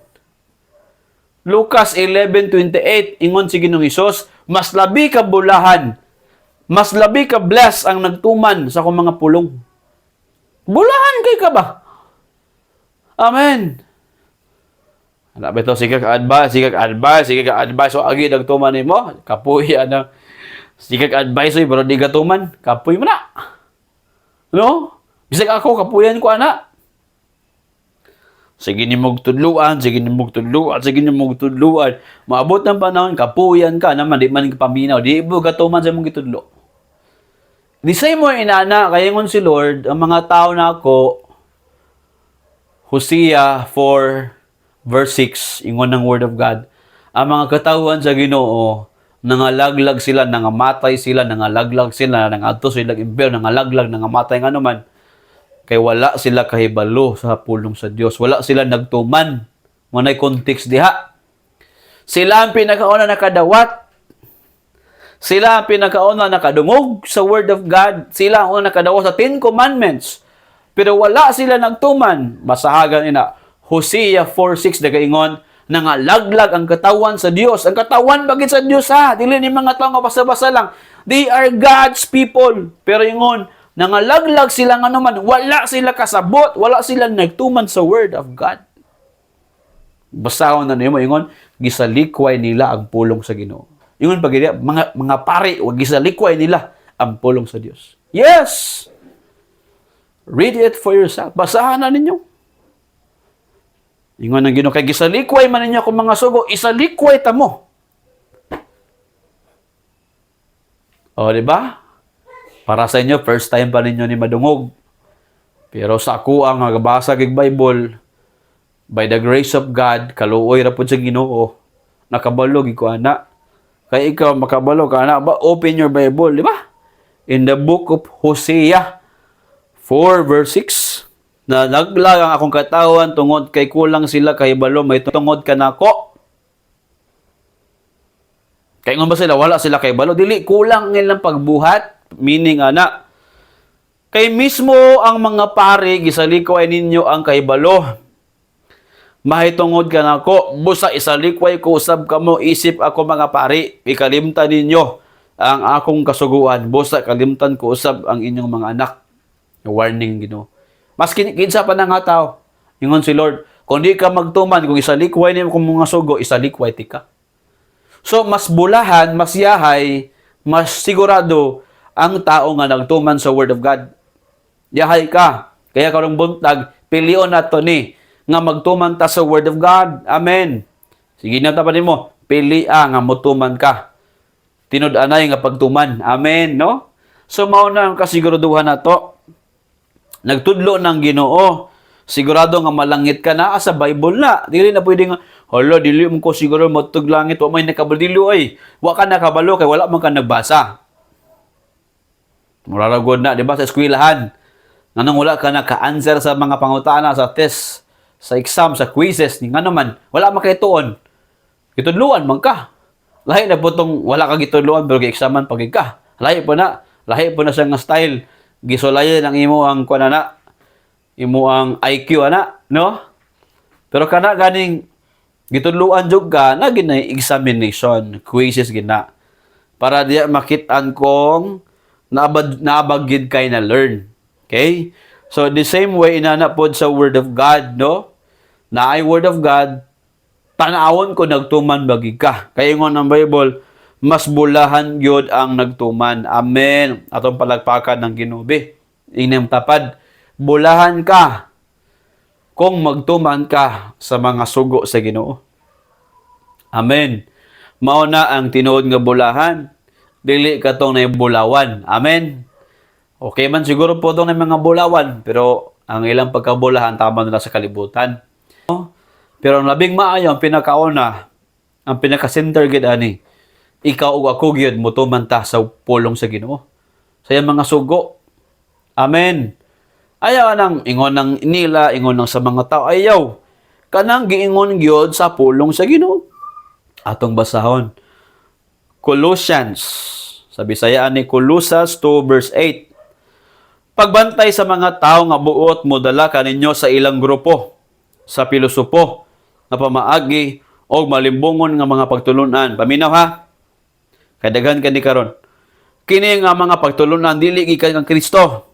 Lucas 11:28 ingon si Ginoong Hesus, mas labi ka bulahan. Mas labi ka bless ang nagtuman sa akong mga pulong. Bulahan kay ka ba? Amen. Ala beto sige ka advice so agi nagtuman nimo, kapuy ana. Sige ka advice pero di ka tuman, kapuy mo na. No? Bisag ako kapuyan ko ana. Sige ni mong tudluan, sige ni mong tudluan, sige ni mong tudluan. Maabot ng panahon, kapuyan ka naman, di man paminaw, di mo gatuman sa mong gitudlo. Di say mo inana, kaya ngon si Lord, ang mga tao na ako, Hosea 4 verse 6, ingon ng Word of God, ang mga katawan sa Ginoo, nangalaglag sila, nangamatay sila, nangalaglag sila, nangadto sila impel, nangalaglag, nangamatay nga naman. Kay wala sila kahibalo sa pulong sa Dios. Wala sila nagtuman. Manay context diha. Sila ang pinakauna nakadawat. Sila ang pinakauna nakadungog sa Word of God. Sila ang una nakadawat sa 10 Commandments. Pero wala sila nagtuman. Basahagan ina. Hosea 4:6 nagaingon, nangalaglag ang katawan sa Dios. Ang katawan bagit sa Dios ha. Dili ni mga tao nga basa-basa lang. They are God's people. Pero ingon, nangalaglag sila nga naman, wala sila kasabot, wala sila nagtuman sa Word of God. Basahon na niyo mo, ingon, gisalikway nila ang pulong sa Ginoo. Ingon pag mga pari, wag gisalikway nila ang pulong sa Dios. Yes! Read it for yourself. Basahan na ninyo. Ingon ng Ginoo, kay gisalikway man ninyo kung mga sugo, isalikway ta mo. O, di ba? Para sa inyo, first time pa ninyo ni madungog. Pero sa ako ang nagbasa kay Bible, by the grace of God, kaluoy ra pud sa Ginoo, nakabalo gid ko ana. Kay ikaw makabalo ka ana ba? Open your Bible, di ba? In the book of Hosea 4 verse 6, na naglag ang akong katawan tungod kay kulang sila kahibalo, may tungod ka nako. Kay ngon ba sila wala sila kahibalo, dili kulang ang ilang pagbuhat. Meaning, ana, kay mismo ang mga pari, gisalikway ninyo ang kahibalo. Mahitungod ka na ko, busa isalikway ko usab kamo, isip ako mga pari, ikalimtan ninyo ang akong kasuguan, busa kalimtan ko usab ang inyong mga anak. Warning, Ginoo. Mas kinsa pa na nga tao, ingon si Lord, kung di ka magtuman, kung isalikway niyo kung mga sugo, isalikway ti ka. So, mas bulahan, mas yahay, mas sigurado, ang tao nga nagtuman sa Word of God. Yahay ka. Kaya karong buntag, pilion nato ni nga magtuman ta sa Word of God. Amen. Sige na tapan mo, pili nga motuman ka. Tinud-anay nga pagtuman. Amen, no? So mao na ang kasiguraduhan nato. Nagtudlo ng Ginoo. Sigurado nga malangit ka na sa Bible na. Dili na pwede nga, hala, dili mo ko siguro matug langit. Wa may nakabadilo ay. Wa ka nakabalo kay wala man ka nagbasa. Muraragod na, di ba, sa eskwelahan. Nganong wala ka naka-answer sa mga pangutana, sa test, sa exam, sa quizzes, nga naman, wala man kay tuon. Gitudluan man ka. Lahi na putong wala ka gitudluan pero gi-examan pag ka. Lahi po na siya nga style. Gisulayan ang imo ang kunana, imo ang IQ ana, no? Pero kana ganing gitudluan jud ka na ginay examination, quizzes gina. Para diya makitaan kong naabagid kay na learn. Okay? So the same way inana pod sa Word of God, no? Na ay Word of God, tanawon ko nagtuman bagi ka. Kaya ingon ang Bible, mas bulahan gyud ang nagtuman. Amen. Atong palagpakan ng Ginubi. Inyong tapad, bulahan ka kung magtuman ka sa mga sugo sa Ginoo. Amen. Mao na ang tinuod nga bulahan. Dili ka tong naibulawan. Amen. Okay man siguro po tong mga bulawan, pero ang ilang pagkabulahan tama na sa kalibutan. Pero ang labing maayo, ang pinakauna, ang pinaka-center gid ani, ikaw ug ako gyud motuman ta sa pulong sa Ginoo. Sa iyang mga sugo. Amen. Ayaw nang ingon ng nila, ingon ng sa mga tao, ayaw. Kanang giingon gyud sa pulong sa Ginoo. Atong basahon. Colossians, sa Bisaya ni Colossus 2 verse 8. Pagbantay sa mga tao nga buot mo dala kaninyo sa ilang grupo, sa pilosopo, nga pamaagi o malimbungon nga mga pagtulunan. Paminaw ha? Kadaghan kani karon. Kini nga mga pagtulunan dili gikan kang Kristo.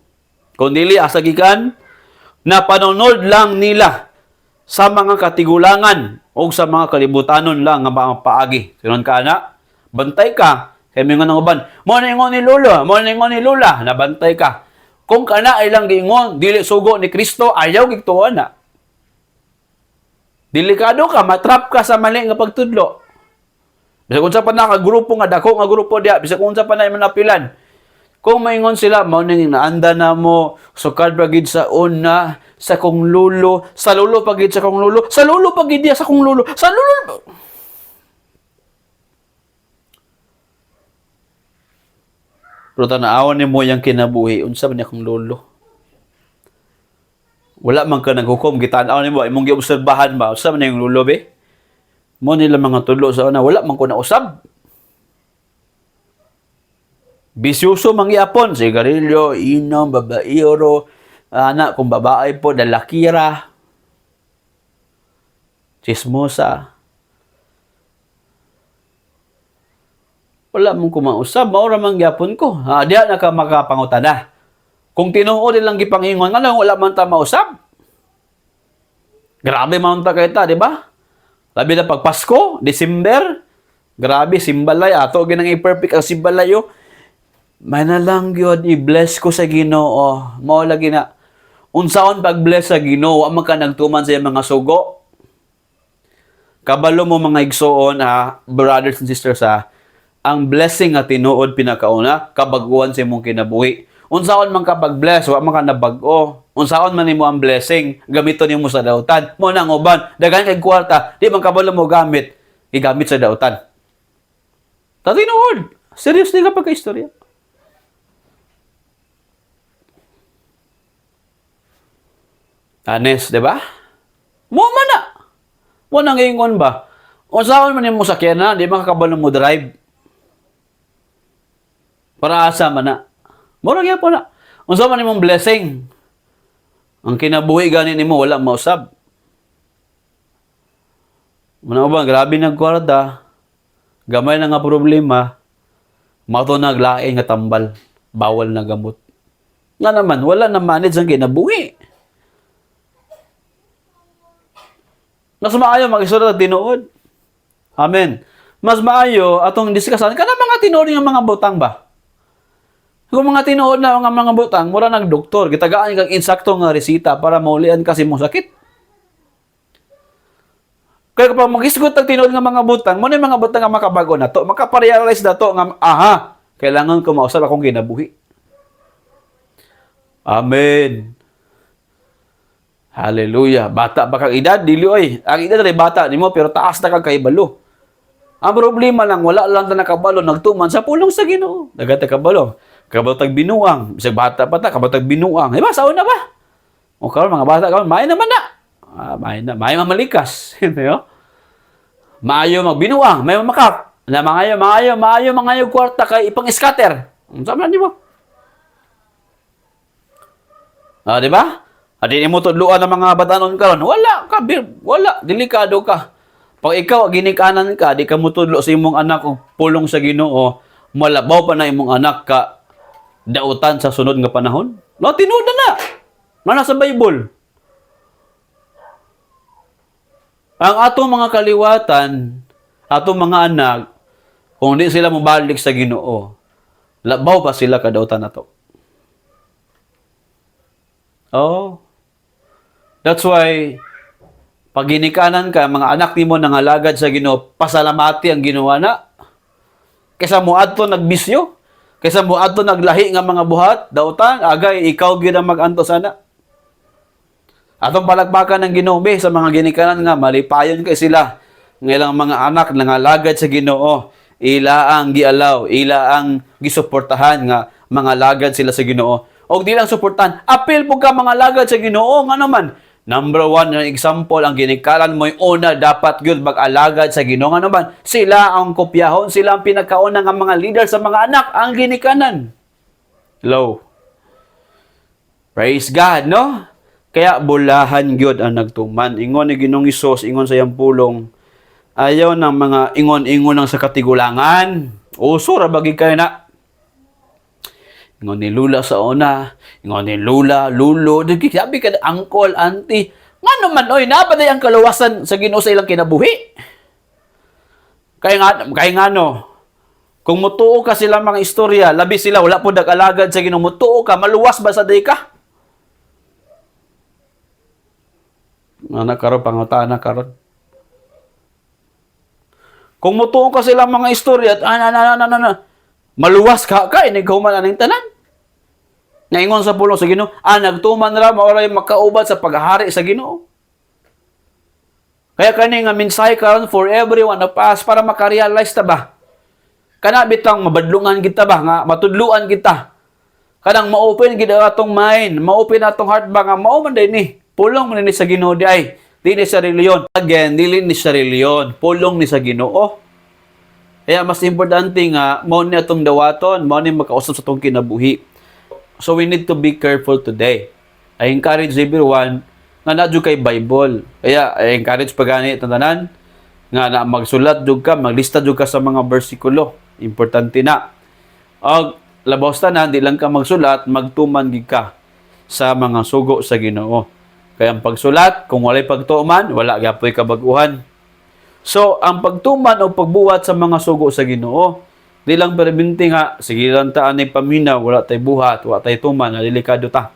Kung dili asa gikan na panunod lang nila sa mga katigulangan o sa mga kalibutanon lang nga mga paagi. Sinon ka na, bantay ka. Kaya mga nang uban, mo na ingon ni Lula, nabantay ka. Kung kana ay lang giingon, dili sugo ni Kristo, ayaw gigtuon na. Delikado ka, matrap ka sa mali nga pagtudlo. Bisa kung sa pa na grupo nga, dako nga grupo diya, bisa kung sa pa na manapilan. Kung maingon sila, mao ning naanda na mo, sukad pagid sa una, sa kong lulo, sa lulo pagid sa kong lulo, sa lulo pagid diya sa kong lulo, sa lulo. Pero tanaawan ni mo yung kinabuhi, unsa man akong lulo. Wala man ka naghukom, gitanaw ni mo, imong giobserbahan ba, unsa man yung lulo be? Mo nila mga tulo sa una, wala man ko nausab. Bisyoso mangyapon, sigarilyo, inom, babaero, anak, kung babae po, dalakira, chismosa. Wala mong kumausab, maura mangyapon ko. Diya na ka makapangutan na. Kung tinuod lang gipangingon, nga wala man ta mausab. Grabe man ta kay ta, di ba? Labi na pag Pasko, December, grabe, simbalay, ato ginang i-perfect ang simbalayo. May na lang yun, i-bless ko sa Ginoo. Mao lagi na, unsaon pag-bless sa Ginoo, wa man ka nagtuman sa mga sugo. Kabalo mo mga igsoon, brothers and sisters, ang blessing nga tinuod pinakauna, kabaguan sa imong kinabuhi. Unsaon man ka pag-bless, wa man ka nabag-o. Unsaon man nimo ang blessing, gamiton nimo sa dautan. Mo nang uban, daghan kay kwarta, di man kabalo mo gamit, igamit sa dautan. Ta tinuod. Serious nila pagka-istorya. Honest, di ba? Mo man na. Mo nang ingon ba? Unsaon man nimo sakyan na, di man kabalo mo drive. Para asa man na. Mura gyud po na. Unsa man imong blessing? Ang kinabuhi gani nimo wala mausab. Muna ba grabe nagkwarta. Gamay na nga problema. Mato naglaing nga tambal. Bawal na gamot. Nga naman wala na manage ang kinabuhi. Mas maayo mag-isura sa tinuod. Amen. Mas maayo atong diskusan kana mga tinuod nga mga butang ba? Kung mga tinuod na mga butang, mura ng doktor, gitagaan kang insakto nga resita para maulian kasi mong sakit. Kaya kapag mag-isgot ang tinuod nga mga butang, mo na yung mga butang nga makabago na to, makaparealize na to nga, aha, kailangan ko mausap akong kinabuhi. Amen. Hallelujah. Bata ba kang edad? Dili oy. Ang edad rin bata nimo pero taas na kang kaibalo. Ang problema lang, wala lang na nakabalo, nagtuman sa pulong sa Ginoo. Dagat kabalo. Kabalo tag binuang. Bisag bata pa ta, kabalo tag binuang. Diba, saon na ba? O karon mga bata karon, may naman na. May na, may mamalikas. Diba? Maayo magbinuang, may mamakap. Na maayo kwarta kay ipang-scatter. Sama ni mo. Di ba? At di mo tudluan ng mga batanon karon. Wala ka, wala, delikado ka. Pag ikaw ginikanan ka, di ka mo tudlo sa imong anak o pulong sa Ginoo, malabaw pa na imong anak ka dautan sa sunod nga panahon. No, tinuod na. Mana sa Bible. Ang atong mga kaliwatan, atong mga anak, kung di sila mobalik sa Ginoo, labaw pa sila kadautan nato. Oh. That's why pag ginikanan ka, mga anak nimo nangalagad sa Ginoo, pasalamati ang ginawa na. Kaysa mo adto nagbisyo, kaysa mo adto naglahi nga mga buhat, dautan, agay ikaw gyud ang mag-anto sana. Atong palakpakan ng Ginoo sa mga ginikanan nga malipayon kay sila. Ng ilang mga anak nangalagad sa Ginoo, ila ang gialaw, ila ang gisuportahan nga mga lagad sila sa Ginoo. O di lang suportahan, apil po ka mga lagad sa Ginoo nga naman. Number one na example, ang ginikalan mo'y una, dapat yun mag-alagad sa Ginoo. Nga naman, sila ang kopyahon, sila ang pinakauna ng mga leader sa mga anak, ang ginikanan. Hello. Praise God, no? Kaya bulahan gyud ang nagtuman. Ingon ni Ginoong Hesus, ingon sa iyang pulong, ayaw ng mga ingon-ingon ng sa katigulangan. Uso ra bagi kayo na. Ingon ni Lula sa una, ingon ni Lula, Lulo, sabi ka, uncle, auntie, nga naman, oy, napaday ang kaluwasan sa Ginoo sa ilang kinabuhi. Kaya nga no, kung mutuo ka sila mga istorya, labi sila, wala po nag-alagad sa Ginoo, mutuo ka, maluwas ba sa day ka? Anak karon, pangutaan na karon. Kung mutuo ka sila mga istorya, maluwas ka, inighuman aning tanan. Naingon sa pulong sa Ginoo, nagtuman ra maoray makaubat sa paghahari sa Ginoo. Kaya kani nga mensahe karon for everyone of us para makarealize ta ba? Kana bitang mabadlungan kita ba nga matudluan kita. Kanang ma-open gid atong mind, ma-open atong heart ba nga mao man ni. Pulong man ni sa Ginoo di ay. Dili sa reliyon. Again, dili ni sa reliyon, pulong ni sa Ginoo. Kaya mas importante nga, mao ni atong dawaton, mao ni makausap sa atong kinabuhi. So we need to be careful today. I encourage everyone nga nadyo kay Bible. Kaya I encourage pagani tanan nga na magsulat jud ka, maglista jud ka sa mga bersikulo. Importante na. Og labaw tanan di lang ka magsulat, magtuman gid ka sa mga sugo sa Ginoo. Kaya ang pagsulat, kung walay pagtuman, wala gapoy kabaguhan. So, ang pagtuman o pagbuhat sa mga sugo sa Ginoo, di lang perminti nga, sige lang taan ay paminaw, wala tay buhat, wala tay tuman, delikado ta.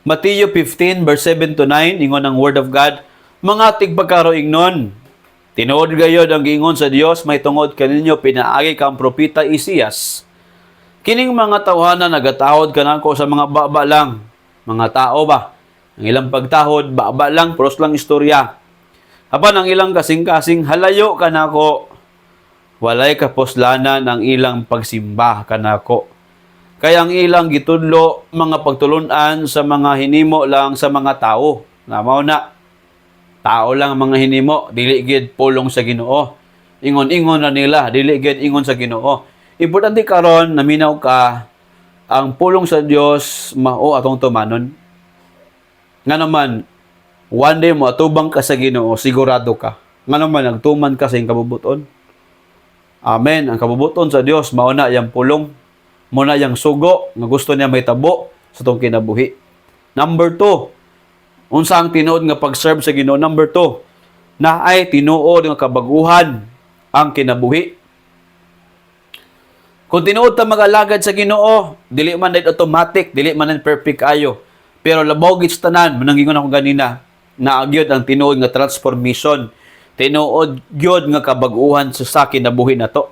Matthew 15, verse 7 to 9, ingon ang Word of God, mga tigpagkaroingnon, tinuod gayod ang giingon sa Dios, may tungod kaninyo, pinaagi kang propeta Isias. Kining mga tawhana nagatahod kanako sa mga baba lang, mga tao ba? Ang ilang pagtahod, baba lang, pros lang istorya. Apan ang ilang kasing-kasing, halayo kanako. Walay kaposlanan ang ilang pagsimba kanako. Kaya ang ilang gitudlo, mga pagtulunan sa mga hinimo lang sa mga tao. Namaw na, tao lang ang mga hinimo, dili gid pulong sa Ginoo. Ingon-ingon na nila, dili gid ingon sa Ginoo. Importante karon naminaw ka, ang pulong sa Dios mao atong tumanon. Nga naman, one day mo atubang ka sa Ginoo, sigurado ka. Nga naman nagtuman ka sa iyong kabubuton. Amen. Ang kabubuton sa Dios mao na yang pulong, mao na yang sugo nga gusto niya may tabo sa tong kinabuhi. Number 2, unsa ang tinuod nga pag-serve sa Ginoo? Number 2, na ay tinuod nga kabaguhan ang kinabuhi. Kung tinuod ta mag-alagad sa Ginoo, dili man din automatic, dili man din perfect ayo. Pero labaw gid sa tanan, mananggingon ako ganina, na agyod ang tinuod nga transformation. Tinuod gyud nga kabag-uhan sa kinabuhi nato.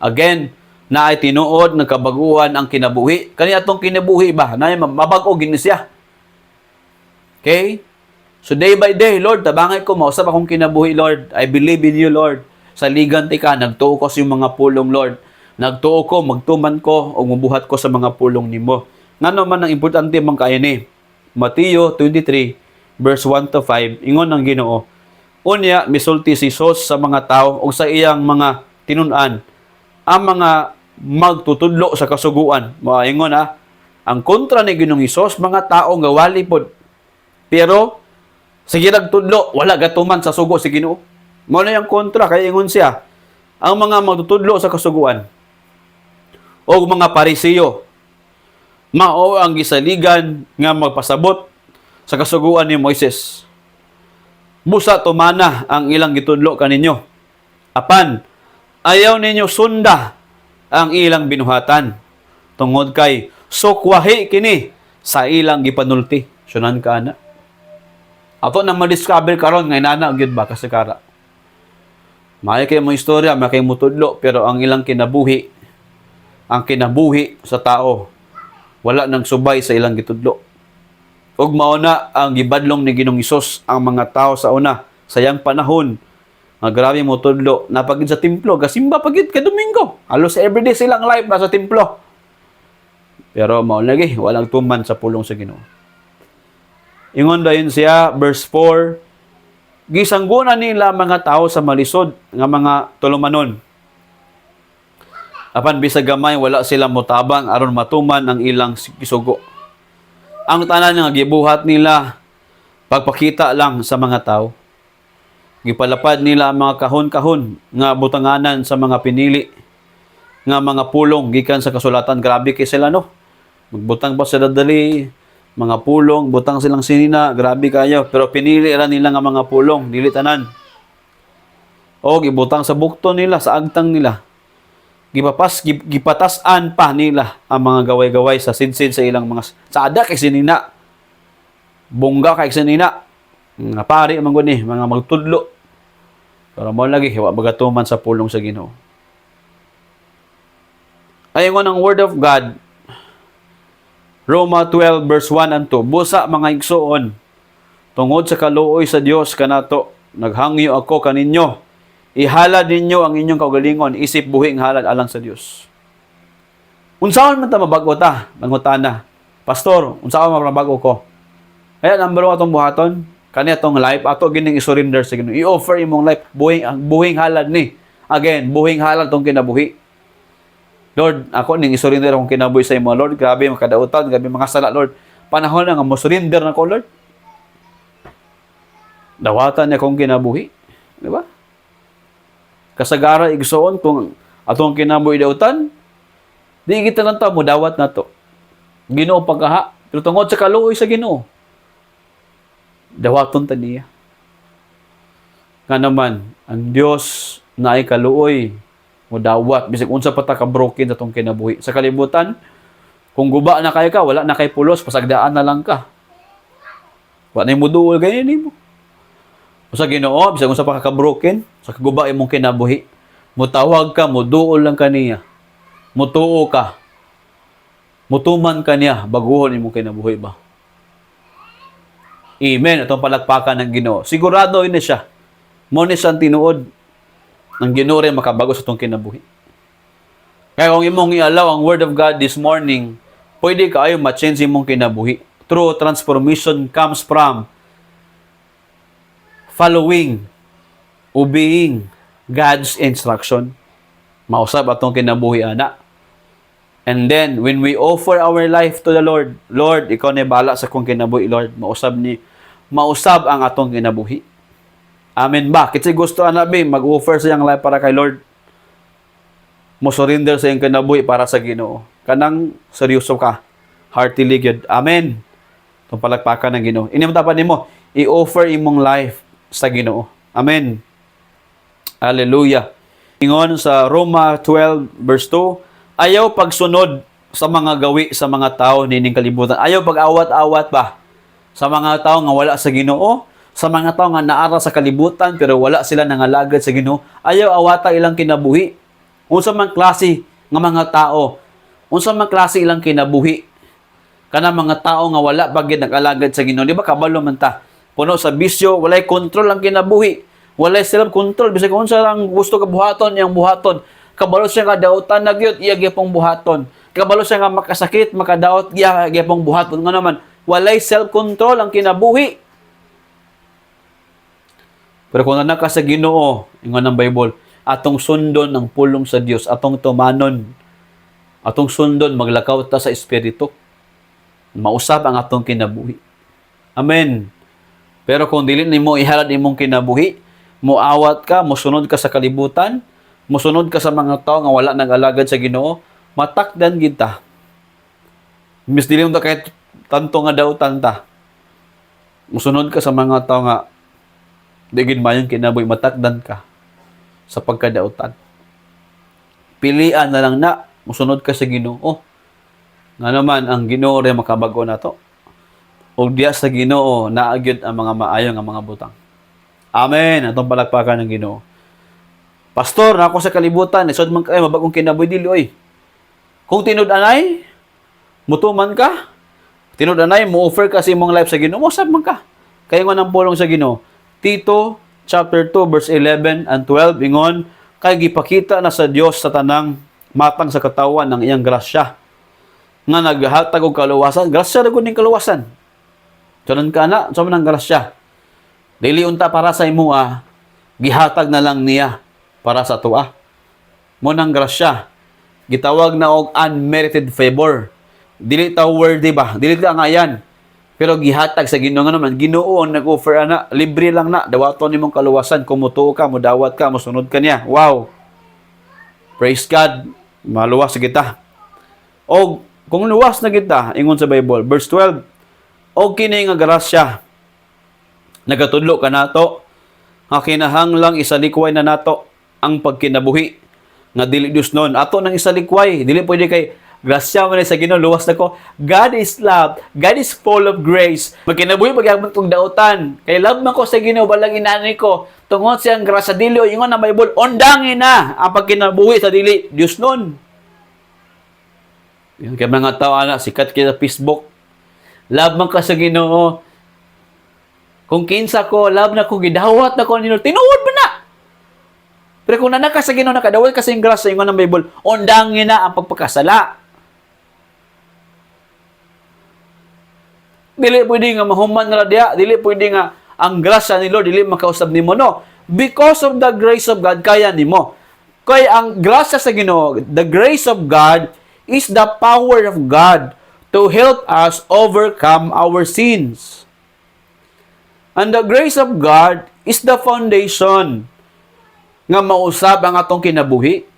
Again, naay tinuod nga kabag-uhan ang kinabuhi. Kani atong kinabuhi ba, naay mabag-o gini siya. Okay? So day by day, Lord, tabangay ko, mausap akong kinabuhi, Lord. I believe in you, Lord. Sa liganti ka, nagtuo ko sa iyong mga pulong, Lord. Nagtuo ko, magtuman ko, o mubuhat ko sa mga pulong nimo. Nga naman ang importante mong kaya ni. Mateo 23, verse 1 to 5, ingon ng Ginoo. Unya, misulti si Sos sa mga tao o sa iyang mga tinunan, ang mga magtutudlo sa kasuguan. Ingon ang kontra ni Ginoong Hesus, mga tao nga wali pod. Pero, sige nagtudlo, wala gatuman sa sugo si Ginoo. Mao na yung kontra, kaya ingon siya, ang mga magtutudlo sa kasuguan, o mga parisiyo, mao ang gisaligan nga magpasabot sa kasuguan ni Moises. Busa tumana ang ilang gitudlo kaninyo. Apan, ayaw ninyo sunda ang ilang binuhatan. Tungod kay sukwahi kini sa ilang gipanulti. Sunan ka na. Ato na ma-discover karon nga inana gyud ba kasakara. May kay mo istorya, may kay mo tudlo, pero ang ilang kinabuhi, ang kinabuhi sa tao, wala nang subay sa ilang gitudlo. Ug mao na ang gibadlong ni Ginoong Hesus ang mga tao sa una, sa yang panahon, nga grabe mo tudlo, napagid sa templo, gasimba pagid ka Domingo. Halos everyday silang life nasa templo. Pero mao lagi, walang tuman sa pulong sa Ginoo. Ingon dayon siya, verse 4, gisanggunan nila mga tao sa malisod nga mga tulumanon. Apan bisag gamay wala sila motabang aron matuman ang ilang gisugo. Ang tanan nga gibuhat nila pagpakita lang sa mga tao. Gipalapad nila ang mga kahon-kahon nga butanganan sa mga pinili nga mga pulong gikan sa kasulatan. Grabe kay sila no. Magbutang pa sila dali mga pulong, butang silang sinina, grabe kayo. Pero pinili ra nila nga mga pulong, dili tanan. O gibutang sa bukto nila, sa agtang nila. Gipatasan pa nila ang mga gaway-gaway sa sidsid sa ilang mga sada kay sinina. Bongga kay sinina. Nga pari man gud ni, mga magtudlo. Pero mo lagi wa bagatuman sa pulong sa Ginoo. Ayon ang word of God, Roma 12 verse 1 and 2, busa mga igsoon, tungod sa kaluoy sa Dios kanato, naghangyo ako kaninyo, ihalad ninyo ang inyong kaugalingon, isip buhing halad alang sa Dios. Unsaon man ta mabago ta, nangutana, Pastor, unsaon man mabago ko? Kaya number 1 atong buhaton, kani atong life ato gining i-surrender sa Ginoo. I-offer imong life buhing halad ni. Again, buhing halad tong kinabuhi. Lord, ako ning isurrender akong kinabuhi sa imo, Lord. Grabe makadautan, grabe mga sala, Lord. Panahon na nga mo surrender na ko, Lord. Dawatan niya akong kinabuhi. Di ba? Kasagara igsoon kung atong kinabuhi dautan, di kita lang ta mo dawat na to. Ginoo pagkaha, pero tungod sa kaluoy sa Ginoo, dawaton ta niya. Nga naman, ang Dios na ay kaluoy, mo dawat bisag unsa pa ta ka broken sa tong kinabuhi sa kalibutan. Kung guba na kay ka, wala na kay pulos, pasagdaan na lang ka, wa na mo duol ganyan nimo. Sa Ginoo bisag unsa pa ka broken sa kaguba imong kinabuhi, mutawag ka, mo duol lang kaniya, mutuo ka, mutuman kaniya, baguhon imong kinabuhi ba. Amen. Atong palakpakan ng Ginoo, sigurado ini siya mo ni siyang tinuod ang Ginoo rin makabago sa itong kinabuhi. Kaya kung imong i-allow ang Word of God this morning, pwede kaayo ma-change imong kinabuhi. True transformation comes from following, obeying God's instruction. Mausab atong kinabuhi, ana. And then, when we offer our life to the Lord, Lord, ikaw na bala sa kong kinabuhi, Lord. Mausab ang atong kinabuhi. Amen ba? Kasi gusto anabi mag-offer sa iyang life para kay Lord. Mo surrender sa iyang kinabuhi para sa Ginoo. Kanang seryoso ka. Heartily good. Amen. Itong palagpakan ng Ginoo. Inimta pa nimo, i-offer imong life sa Ginoo. Amen. Hallelujah. Ingon sa Roma 12 verse 2, Ayaw pagsunod sa mga gawi sa mga tao nining kalibutan. Ayaw pag-awat-awat ba sa mga tao nga wala sa Ginoo, sa mga tao nga naara sa kalibutan pero wala sila nangalagad sa Ginoo. Ayaw awata ilang kinabuhi. Unsa man klase nga mga tao, unsa man klase ilang kinabuhi. Kana mga tao nga wala bagid nag-alagad sa Ginoo, di ba kabalo man ta? Puno sa bisyo, walay kontrol ang kinabuhi. Walay self-control. Bisag kung unsa lang gusto ka buhaton, iyang buhaton. Kabalo siya nga daotan na gyud, iya gyapong buhaton. Kabalo siya nga makasakit, makadaot, iya gyapong buhaton. Nga naman, walay self-control ang kinabuhi. Pero kung anak ka sa Ginoo, ingon ng Bible, atong sundon ang pulong sa Dios, atong tumanon, atong sundon maglakaw ta sa espiritu. Mausab ang atong kinabuhi. Amen. Pero kung dili nimo ihalad imong kinabuhi, moawat ka, mosunod ka sa kalibutan, mosunod ka sa mga tao nga wala nag-alagad sa Ginoo, matakdan gid ta. Mis dili mo kahit tanto nga daw tanta. Mosunod ka sa mga tao nga di gid mayong kinabuhi, matakdan ka sa pagkadautan. Pilian na lang na, mosunod ka sa Ginoo. Nga naman ang Ginoo ray makabag-o nato. O diya sa Ginoo naagyod ang mga maayo nga mga butang. Amen. Atong palakpakan ng Ginoo. Pastor, na ako sa kalibutan, isod man kayo mabagong kinabuhi dili oy. Kung tinud-anay, mutuman ka. Tinud-anay, mo-offer ka sa imong life sa Ginoo, mo sab man ka. Kaya nga nang pulong sa Ginoo. Tito chapter 2 verse 11 and 12 ingon, kay gipakita na sa Dios sa tanang matang sa katawan ng iyang grasya nga naghatag og kaluwasan. Grasya ra gud ning kaluwasan. Tunan ka na, sa man ang grasya. Dili unta para sa imuha, gihatag na lang niya para sa tuwa. Mo nang grasya. Gitawag na og unmerited favor. Dili ta worthy ba? Dili ta nga yan. Pero gihatag sa Ginoo nga naman, Ginoo ang nag-offer ana, libre lang na, dawaton nimong kaluwasan, kung mutuo ka, mudawat ka, musunod ka niya. Wow. Praise God. Maluwas kita. O kung luwas na kita, ingon sa Bible, verse 12, o kini nga grasya, nagatudlo ka nato, nga kinahanglang isalikway na nato ang pagkinabuhi, nga dili Dios nun. Ato nang isalikway, dili pwede kay, grasya man sa Ginoo, luwas na ko. God is love. God is full of grace. Magkinabuhi, magyabang kong dautan. Kay love man ko sa Ginoo, balang inanay ko. Tungod siyang grasya, dili, o ingon na Bible, ondangin na ang pagkinabuhi sa dili Dios nun. Yung kaya mga tao, sikat kita Facebook. Love man ka sa Ginoo. Kung kinsa ko, love na ko, gidawat na ko nino, tinuod mo na. Pero kung nanak ka sa Ginoo, nakadawat ka sa yung grasya, yung ng Bible, ondangin na ang pagpakasala. Dili pwede nga mahuman nga diya, dili pwede nga ang grasya ni Lord, dili makausab nimo, no. Because of the grace of God, kaya nimo. Kaya ang grasya sa Ginoo, the grace of God, is the power of God to help us overcome our sins. And the grace of God is the foundation nga mausab ang atong kinabuhi.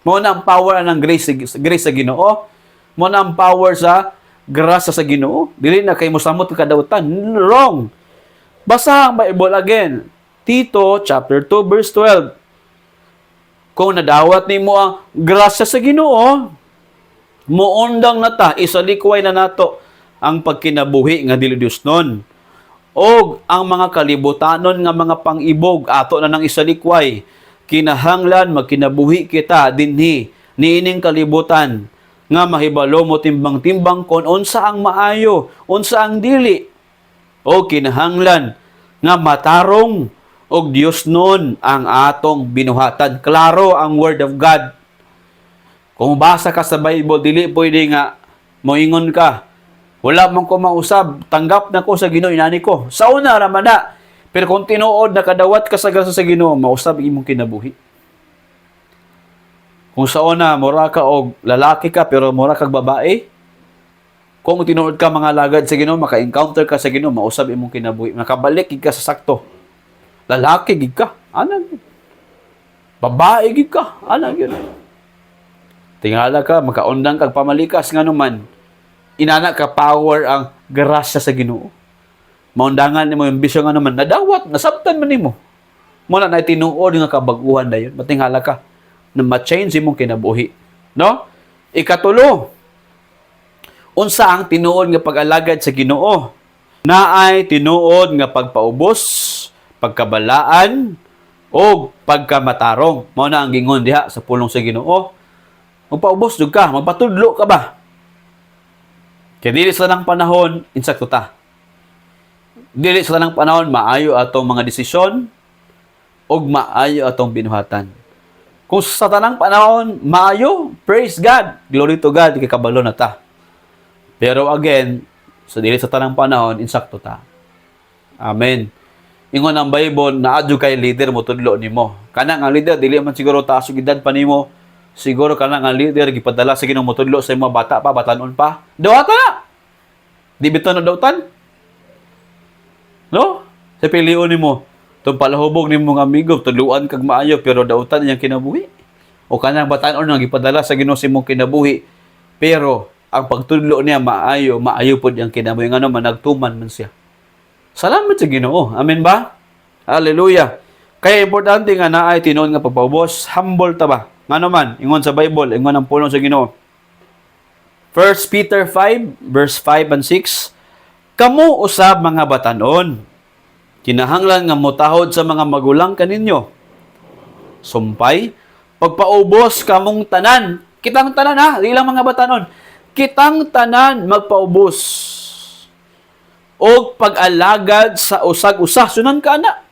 Mo na ang power ng grace sa Ginoo. Mo na ang power sa grasya sa Ginoo. Dili na kay mosamot kadautan. Wrong. Basa ang Bible again. Tito chapter 2 verse 12. Kung nadawat nimo ang grasya sa Ginoo, muundang nata, isalikway na nato ang pagkinabuhi nga dili Dios nun. Og ang mga kalibutanon nga mga pang-ibog ato na nang isalikway, kinahanglan magkinabuhi kita dinhi niining kalibutan nga mahibalo mo timbang-timbang kon unsa ang maayo, unsa ang dili. O kinahanglan nga matarong og Dios nun ang atong binuhatan. Klaro ang Word of God. Kung basa ka sa Bible, dili pwede nga moingon ka, wala man ko mausab, tanggap na ko sa Ginoo, inani ko. Sa una raman na. Pero kung tinuod, nakadawat ka sa grasya sa Ginoo, mausab imong kinabuhi. Kung sa una, mura ka og lalaki ka, pero mura kag babae, kung tinuod ka mga lagad sa Ginoo, maka-encounter ka sa Ginoo, mausab imong kinabuhi. Makabalik ka sa sakto. Lalaki gid ka, anan. Babae gid ka, anan gyud. Tingala ka, makaundang kag pamalikas nga naman. Inana ka power ang grasya sa Ginoo. Maundangan nimo yung bisyo nga naman, nadawat, nasabtan man nimo. Mo na tinuod nga kabaguhan dayon. Matingala ka, na ma-change imong kinabuhi. No? Ikatulo, unsa ang tinuod nga pag-alagad sa Ginoo? Naay tinuod nga pagpaubos, pagkabalaan, o pagkamatarong. Mao na ang gingon diha sa pulong sa Ginoo. Magpaubos jud ka, magpatudlo ka ba? Kaya dili sa nang panahon, insakto ta. Dili sa nang panahon, maayo atong mga desisyon, o maayo atong binuhatan. Kung sa tanang panahon, maayo, praise God, glory to God, ikakabalo na ta. Pero again, sa dili sa tanang panahon, insakto ta. Amen. Ingon ang Bible, naadyo kay leader mo tudlo nimo. Kanang ang leader dili man siguro taas og edad pa nimo. Siguro kanang ang leader gipadala sa Ginoo mo tudlo sa mga bata pa, batanon pa. Dawata na. Di biton na dawtan. No? Sa pilion nimo, tong palahubog nimo nga amigo, tudluan kag maayo pero dawtan iyang kinabuhi. O kanang batanon nga gipadala sa Ginoo sa imong kinabuhi. Pero ang pagtudlo niya maayo pod iyang kinabuhi ngano man nagtuman man siya. Salamat sa Ginoo. Amen ba? Hallelujah. Kaya importante nga naay tinuod nga pagpaubos, humble ta ba? Ngano man, ingon sa Bible, ingon ang pulong sa Ginoo. 1 Peter 5 verse 5 and 6. Kamu usab mga batanon, kinahanglan nga motahod sa mga magulang kaninyo. Sumpay, pagpaubos kamong tanan. Kitang tanan ha, di lang mga batanon. Kitang tanan magpaubos. O pag-alagad sa usag-usa, sunan ka na.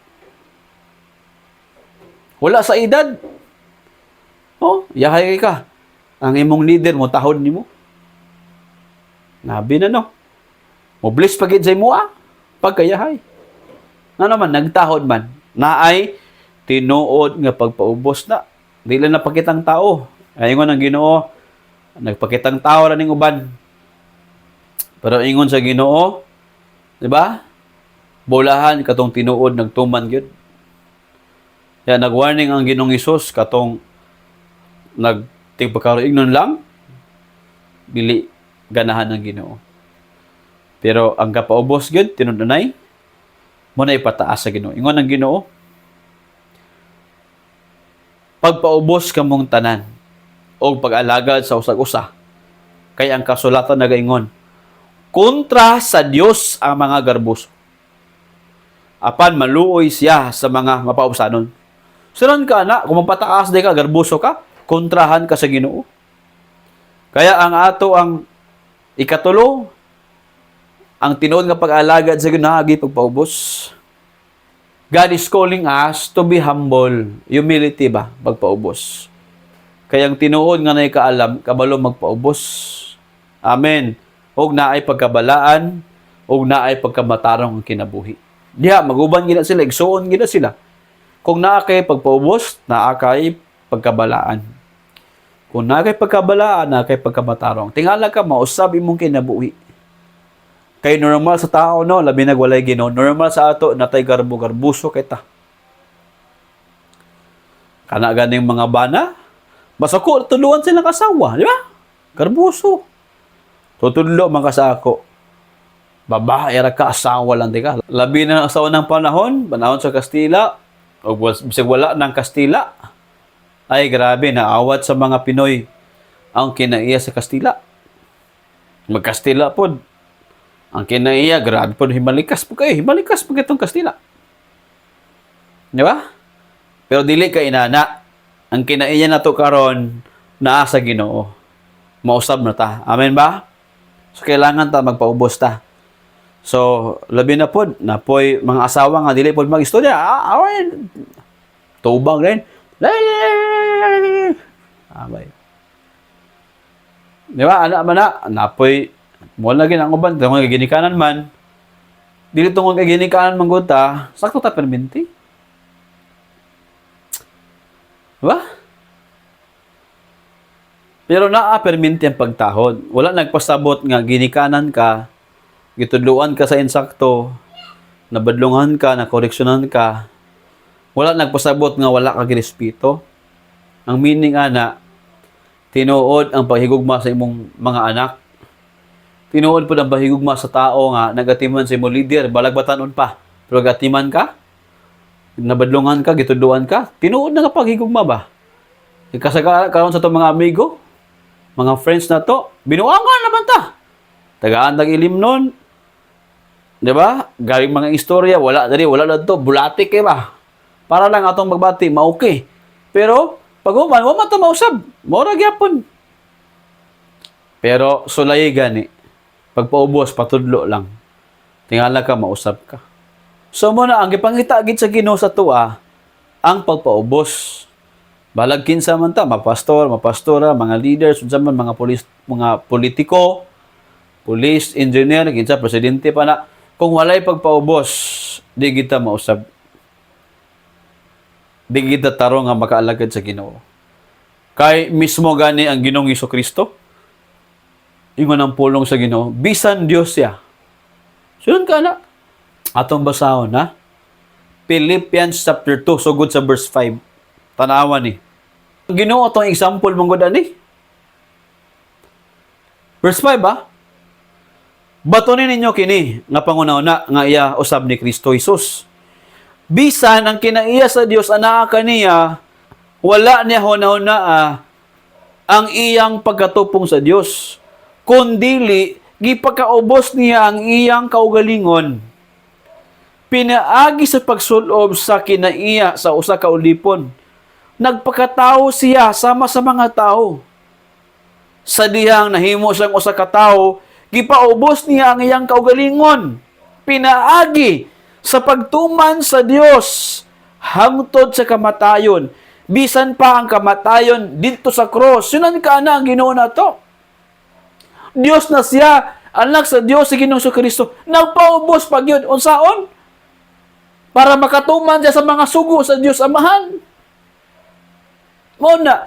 Wala sa edad. Oh, yahay ka. Ang imong leader mo, tahod nimo. Nabi na no. Moblis pagid sa imo pagkayahay. Nga naman, nagtahod man. Naay, tinuod nga pagpaubos na. Dili na pakitang tao. Ayingon ang Ginoo, nagpakitang tao ra ning uban. Pero ingon sa Ginoo, di ba? Bolahan katong tinuod nagtuman gyud. Kaya nag-warning ang Ginoong Hesus katong nagtigpakaroignon lang dili ganahan ng Ginoo. Pero ang kapaubos gyud tinudunay mo na ipataas sa Ginoo. Ingon ang Ginoo, pagpaubos kamong tanan o pag-alagad sa usag-usa. Kay ang kasulatan nagaingon, kontra sa Dios ang mga garbuso. Apan maluoy siya sa mga mapausanon. Sunan ka na, kung mapataas di ka, garbuso ka, kontrahan ka sa Ginoo. Kaya ang ato ang ikatulo, ang tinuod nga pag-alagad sa ginahagi pagpaubos. God is calling us to be humble. Humility ba? Pagpaubos. Kaya ang tinuod nga na ikaalam, kabalo magpaubos. Amen. Og naay pagkabalaan, og naay pagkamatarong ang kinabuhi. Diha, maguban gina sila, igsuon gina sila. Kung naa kay pagpaubos, naa kay pagkabalaan. Kung naa kay pagkabalaan, naa kay pagkamatarong. Tingala ka, mausab imong kinabuhi. Kay normal sa tao, no, labi nagwalay Ginoo. Normal sa ato, natay garbo-garbuso kita. Kana ganing mga bana, basta ko, tuluan silang asawa, di ba? Garbuso. Tutudlo man ka sa ako. Babae ra ka, asawa lang di ka. Labi na asawa ng panahon sa Kastila, o bisag wala ng Kastila. Ay, grabe, naawat sa mga Pinoy ang kinaiya sa Kastila. Mag-Kastila po. Ang kinaiya, grabe po, himalikas po kayo. Himalikas po itong Kastila. Di ba? Pero dili ka inana. Ang kinaiya na to karon naa sa Ginoo. Mausab na ta. Amen ba? So, kailangan ta magpaubos ta. So, labi na po, napoy mga asawa nga, dili po mag-istorya. Awen. Tubang rin. Abay. Di ba? Anak man na, napoy, wala gin ang uban, tungkol ginikanan man. Dili tungkol ginikanan man gud ta, sakto ta perminti. Di ba? Pero naa perminti ang pagtahod. Wala nagpasabot nga ginikanan ka, gitudluan ka sa insakto, nabadlungan ka, nakoreksyonan ka. Wala nagpasabot nga wala ka girespeto. Ang meaning ana, tinuod ang paghigugma sa imong mga anak. Tinuod po ang paghigugma sa tao nga nagatiman sa imong leader, balagbatanon pa. Pero gatiman ka, nabadlungan ka, gitudluan ka, tinuod na ka paghigugma ba? Ikasagaran karon sa itong mga amigo, mga friends na to, binuangan naman ta. Tagaan ilim nun. Di ba? Galing mga istorya, wala na to, bulatik eh ba? Para lang atong magbati, ma-okay. Pero, pag human, wala man ito mausab. Maura gyapon. Pero, sulay gani. Pag paubos, patudlo lang. Tingala ka, mausab ka. So, muna, ang ipangita agad sa Ginoo sa tuwa, ang pagpaubos. Balag kinsa man ta, mapastor, mapastora, mga leaders, unsa man mga politiko, police, engineer, kinsa presidente pa na, kung walay pagpaubos, di kita mausab. Di kita tarong nga makaalagad sa Ginoo. Kay mismo gani ang Ginoong Hesukristo, ingon ang pulong sa Ginoo, bisan Dios siya. Sunod ka na. Atong basahon ha. Philippians chapter 2, sugod sa verse 5. Tanawan ni. Ang Ginoo atong example mong ani. Verse 5 ha. Batunin ninyo kini nga pangunauna nga iya usab ni Kristo Jesus. Bisan ang kinaiya sa Dios anaa kaniya, wala niya hunahuna ang iyang pagkatupong sa Dios. Kundili gipakaubos niya ang iyang kaugalingon. Pinaagi sa pagsulob sa kinaiya sa usa ka ulipon. Nagpakatao siya sama sa mga tao. Sa dihang nahimo siyang usa ka tawo, gipaubos niya ang iyang kaugalingon. Pinaagi sa pagtuman sa Dios hangtod sa kamatayon. Bisan pa ang kamatayon dito sa cross. Sunan ka na ang Ginoo nato. Dios na siya, anak sa Dios si Ginoong Kristo. Nagpaubos pag yun. Unsaon? Para makatuman siya sa mga sugo sa Dios Amahan. Muna,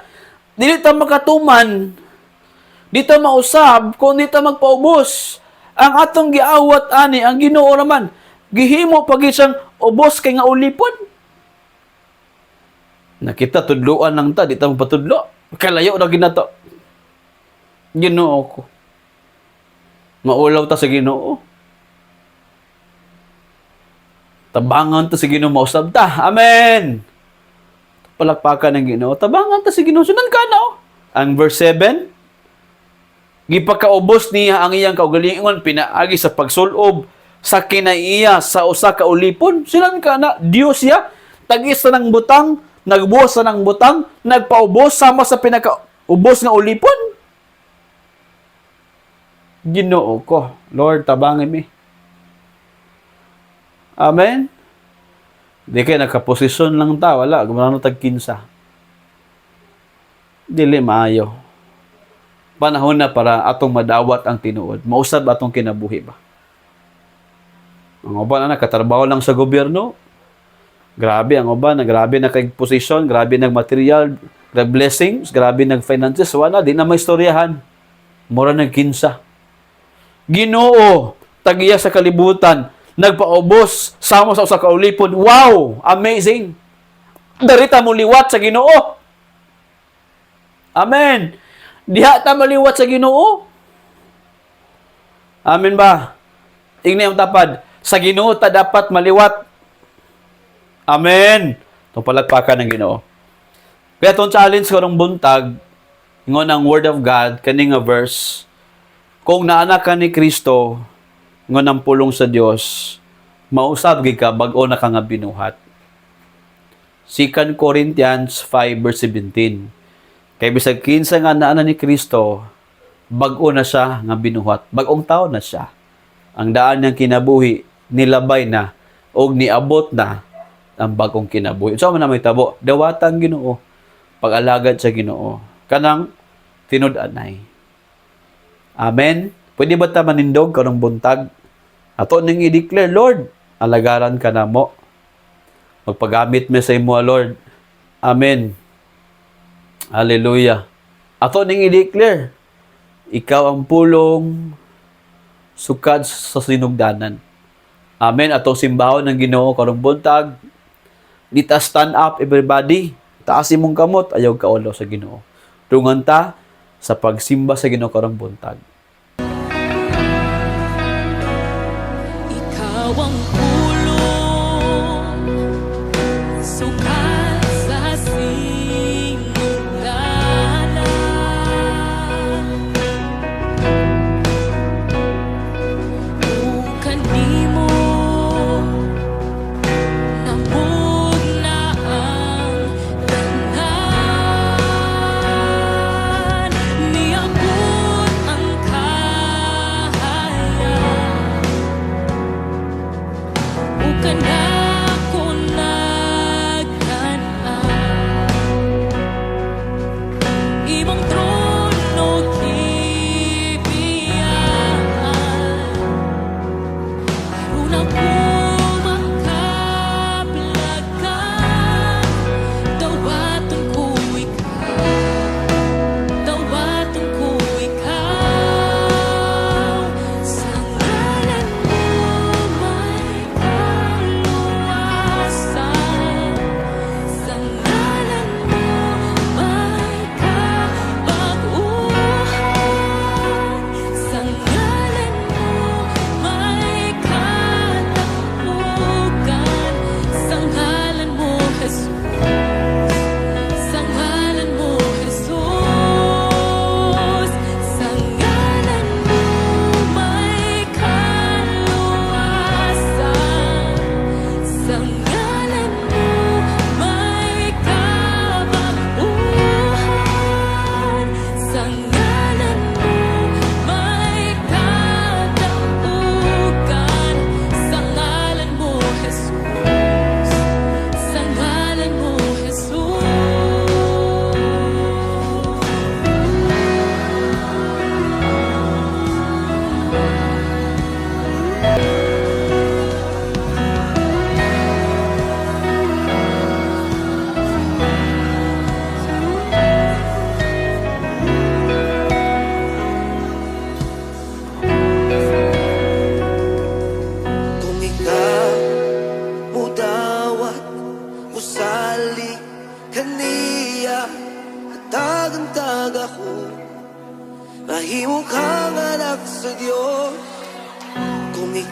dili ta makatuman, dito mausab, kung dito magpaubos. Ang atong giawat ani, ang Ginoo naman, gihimo pag isang ubos kay nga ulipon. Nakita, tudluan lang ta, dito magpatudlo. Kalayo na ginato. Ginoo ko. Maulaw ta sa Ginoo. Tabangan ta sa Ginoo, mausab ta. Amen! Palakpakan ng Ginoo. Tabangan ta sa Ginoo. Sunan ka na, oh. Ang verse 7, gipakaubos niya ang iyang kaugalingon, pinaagi sa pagsulob sa kinaiya sa usa ka ulipon. Sunan ka na, Dios siya, tag-isa ng butang, nagbuhos sa ng butang, nagpaubos sama sa pinakaubos nga ulipon. Ginoo ko. Lord, tabangan mi. Amen? Di kayo nakaposisyon lang ta. Wala. Gumano tag-kinsa. Dili maayo. Panahon na para atong madawat ang tinuod. Mausab atong kinabuhi ba? Ang uban na nakatrabaho lang sa gobyerno. Grabe ang uban. Grabe na kay posisyon. Grabe ng material. Grabe blessings. Grabe ng finances. Wala. Di na may istoryahan. Mura nagkinsa. Ginoo, tagiya sa kalibutan, nagpaubos sama sa usa ka ulipon. Wow, amazing. Darita mo liwat sa Ginoo. Amen. Diha ta maliwat sa Ginoo. Amen ba? Tingnan yung tapad. Sa Ginoo ta dapat maliwat. Amen. Itong palagpakan ng Ginoo. Kaya itong challenge ko ng buntag, ngon ang Word of God, kaning nga verse, kung naanak ka ni Kristo, ngon ang pulong sa Dios, mausab gid ka bag-o na ka nga binuhat. 2 Corinthians 5 verse 17. Kay bisag kinsa nga naana ni Kristo, bag-o na siya nga binuhat. Bag-ong tao na siya. Ang daan niyang kinabuhi nilabay na og niabot na ang bag-ong kinabuhi. So man na may tabo, dawatan Ginoo, pag-alagad sa Ginoo. Kanang tinud-anay. Amen. Pwede ba ta manindog karong buntag? Ato ning i-declare, Lord, alagaran ka na mo. Magpagamit mo sa imo, Lord. Amen. Hallelujah. Ato ning i-declare, ikaw ang pulong sukad sa sinugdanan. Amen. Atong simbahon ng Ginoo karong buntag. Dita stand up everybody. Taas imong kamot, ayaw ka ulo sa Ginoo. Dungan ta sa pagsimba sa Ginoo karong buntag. Ikaw ang pulong sukat sa sinugdanan.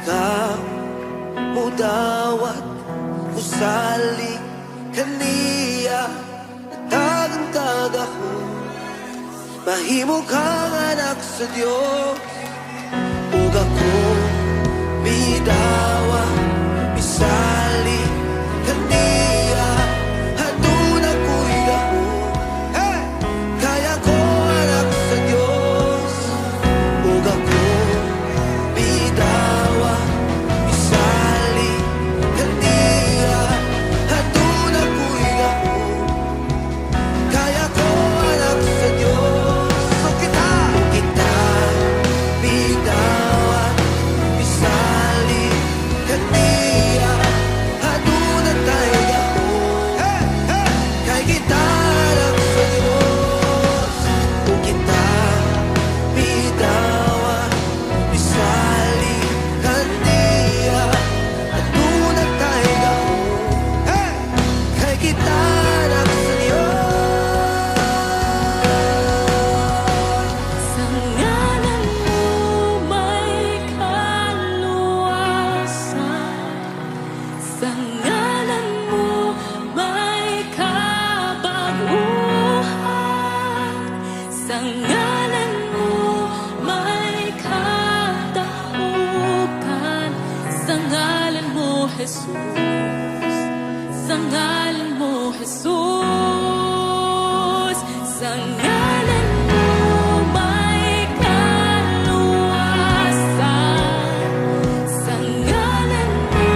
ikaw mudawat usali kaniya tagantag ako mahimo kang anak sa Dios ug ako bidawa bisali kaniya aduna ko'y dako kaya ko anak sa Dios ug ako bidawa bisali kaniya aduna ko'y dako kaya ko anak sa Dios so kita bidawa bisali kaniya aduna tayo dako kay kita anak sa Dios o kita bidawa bisali kaniya aduna tayo dako kay kita anak sa Dios. Sa ngalan mo may kaluwasan, sa ngalan mo may kabaguhan, sa ngalan mo may katahukan, sa ngalan mo Jesus, sa ngalan mo Jesus, sa ngalan mo may kaluwasan, sa ngalan mo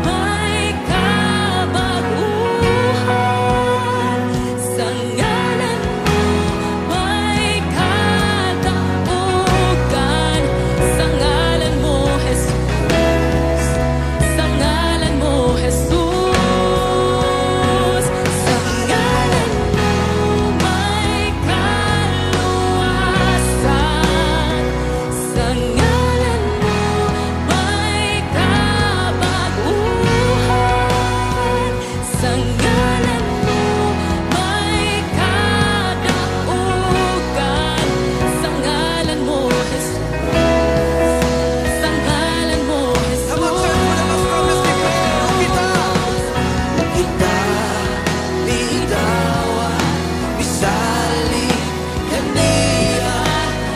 may kabaguhan, sa ngalan mo may katapukan, sa ngalan mo Jesus, sa ngalan mo Jesus, sa ngalan mo may kaluwasan, sa ngalan mo may kabaguhan, sa ngalan mo may kadaugan, sa ngalan mo Jesus, sa ngalan mo Come on, church, for the most promise we pray. O kita bidawa bisali kaniya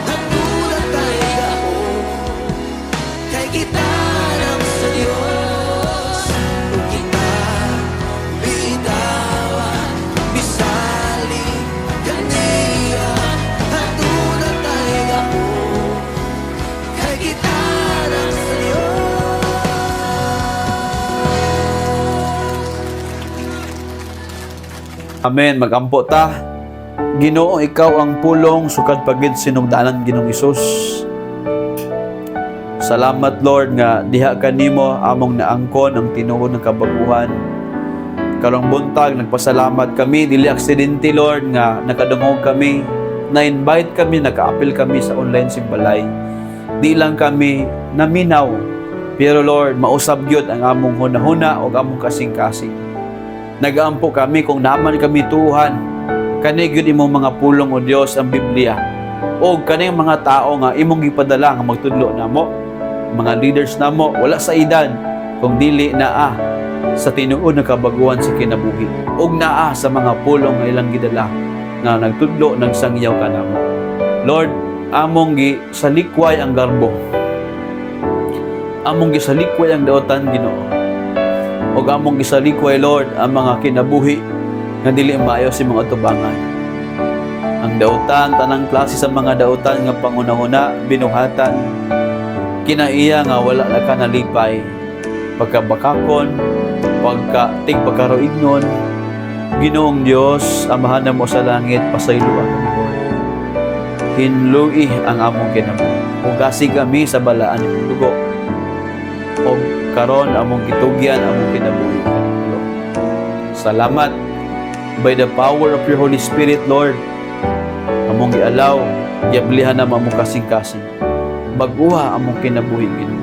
aduna tayo dako kay kita anak sa Dios o kita bidawa bisali kaniya aduna tayo dako kay kita anak sa Dios. Amen. Magampo ta. Ginoo, ikaw ang pulong sukad pagid sinugdanan Ginoong Hesus. Salamat Lord nga diha kanimo among naangkon ang tinuod ng kabaguhan. Karong buntag nagpasalamat kami dili aksidente Lord nga nakadungog kami, na-invite kami, naka-appeal kami sa online simbalay. Di lang kami naminaw, pero Lord mausab gyud ang among hunahuna ug among kasing-kasing. Nagaampo kami kung naman kami tuhan. Kani gyud imong mga pulong o Dios ang Biblia. O kani mga tao nga imong gipadala nga magtudlo namo, mga leaders namo wala sa edad kung dili naa sa tinuod na kabaguhan sa kinabuhi. Ug naa sa mga pulong nga ilang gidala nga nagtudlo nagsangyaw kanamo. Lord, among gisalikway ang garbo. Among gisalikway ang daotan Ginoo. O among gisalikway, Lord, ang mga kinabuhi nga dili maayo si mga tubangan. Ang dautan, tanang klase sa mga dautan nga pangunahuna, binuhatan, kinaiya nga wala na ka nalipay, pagkabakakon, pagkaroignon, Ginoong Dios, amahan na mo sa langit, pasayloan kami, Lord. Hinlui ang among kinabuhi. Ugasi kami sa balaan ng dugo. O karon among gitugyan among kinabuhi kanimo Lord. Salamat by the power of your Holy Spirit Lord. Among gialaw, giablihan na among kasing-kasing. Baguha among kinabuhi Ginoo.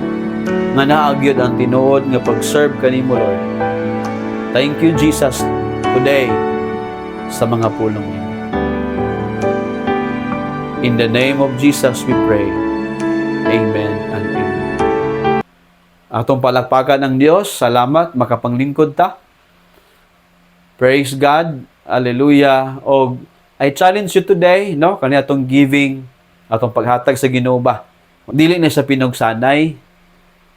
Nga naagyod ang tinuod nga pag-serve kanimo Lord. Thank you Jesus today sa mga pulong nimo. In the name of Jesus we pray. Amen and amen. Atong palakpakan ng Dios. Salamat makapanglingkod ta. Praise God. Hallelujah. O I challenge you today, no? Kani atong giving, atong paghatag sa Ginoo ba. Dili na sa pinugsanay,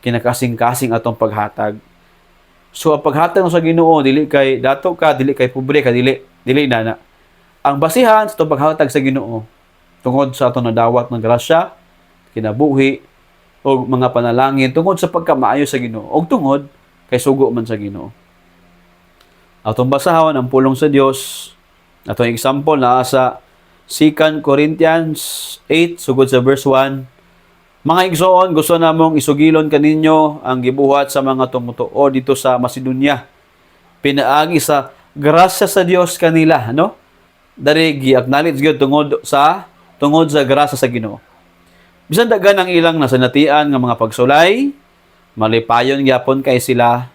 kinakasing-kasing atong paghatag. So ang paghatag mo sa Ginoo dili kay dato ka, dili kay pobre ka, dili na. Ang basihan sa atong paghatag sa Ginoo tungod sa atong nadawat ng grasya, kinabuhi o mga panalangin tungod sa pagkamaayo sa Ginoo o tungod kay sugo man sa Ginoo. Atong basahon ang pulong sa Dios. Atong example na sa 2 Corinthians 8 sugod sa verse 1. Mga igsoon, gusto namong isugilon kaninyo ang gibuhat sa mga tumutuo dito sa Macedonia. Pinaagi sa grasya sa Dios kanila, no? Dari gi-acknowledge gyud tungod sa grasya sa Ginoo. Bisan dagan ang ilang nasanatian nga mga pagsulay, malipayon gyapon kay sila.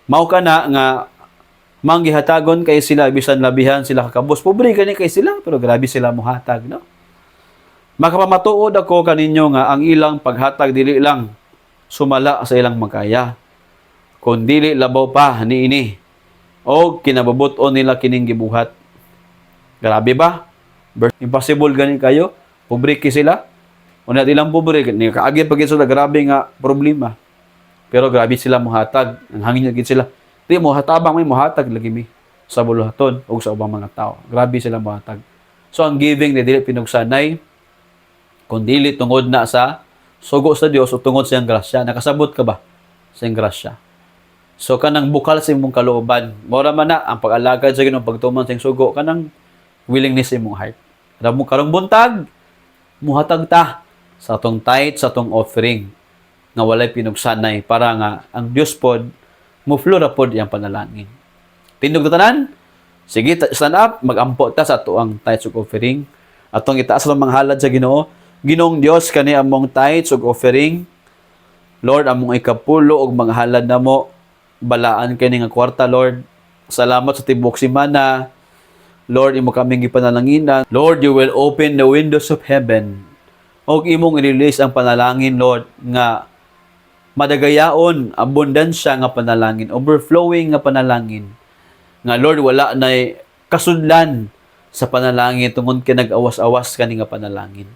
Mao kana nga manggihatagon kay sila bisan labihan sila kakabos. Pobre kani kay sila pero grabe sila mohatag, no? Makapamatuod ako kaninyo nga ang ilang paghatag dili lang sumala sa ilang magkaya, kun dili labaw pa niini o kinabubuton nila kining gibuhat. Grabe ba? Impossible gani kayo? Pobre kay sila? Una ilang pobre ni kaagi pagit sila grabe nga problema. Pero grabe sila mohatag, ang hangin gid sila. Di mo hatabang may mohatag lagi mi sa buluhaton o sa ubang mga tao. Grabe sila mohatag. So ang giving dili pinugsanay kundi tungod na sa sugo sa Dios o tungod sa iyang grasya. Nakasabot ka ba sa iyang grasya? So kanang bukal sa imong kalooban. Mora man na ang pag-alagad sa Ginoo pagtuman sa iyang sugo kanang willingness sa imong heart. Karong buntag muhatag ta sa atong tithe, sa atong offering nga walay pinugsanay para nga ang Dios pod mo-flow ra pod iyang panalangin. Tindog ta tanan? Sige, stand up, mag-ampo ta sa atuang tithes ug offering. Atong itaas lang mga halad sa Ginoo. Ginoong Dios kani among tithes ug offering. Lord, among ikapulo og mga halad namo. Balaan kini nga kwarta, Lord. Salamat sa tibok semana. Lord, imo kaming gipanalangin. Lord, you will open the windows of heaven. Og imong i-release ang panalangin, Lord, nga madagayaon, abundansya nga panalangin, overflowing nga panalangin. Nga Lord, wala na kasudlan sa panalangin tungod kay nag-awas-awas kani nga panalangin.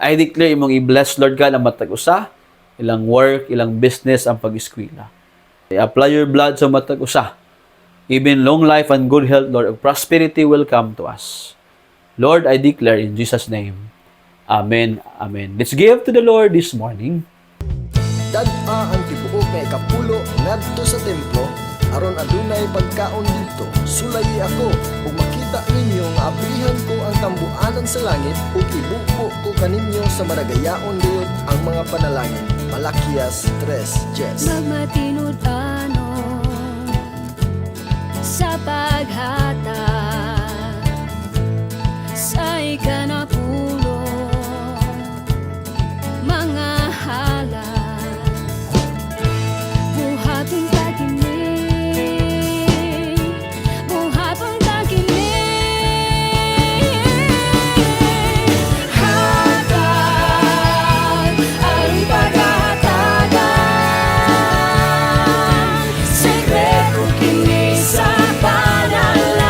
I declare imong i-bless, Lord God, ang matag usa, ilang work, ilang business, ang pag-eskwela. I-apply your blood sa matag usa. Even long life and good health, Lord, and prosperity will come to us. Lord, I declare in Jesus' name. Amen. Amen. Let's give to the Lord this morning. Dad-a ang tibuok nga ikapulo ngadto sa templo aron adunay pagkaon dito. Sulayi ako ug makita ninyo nga abrihan ko ang tambuanan sa langit ug ibuko ko kaninyo sa maragayaon gayud ang mga panalangin. Malakias 3:10. Magmatinod ano sa paghatag sa ikanapulo mga halal buhaton ka kini buhaton ka kini hatag ay paghatagan sekreto kini sa panalangin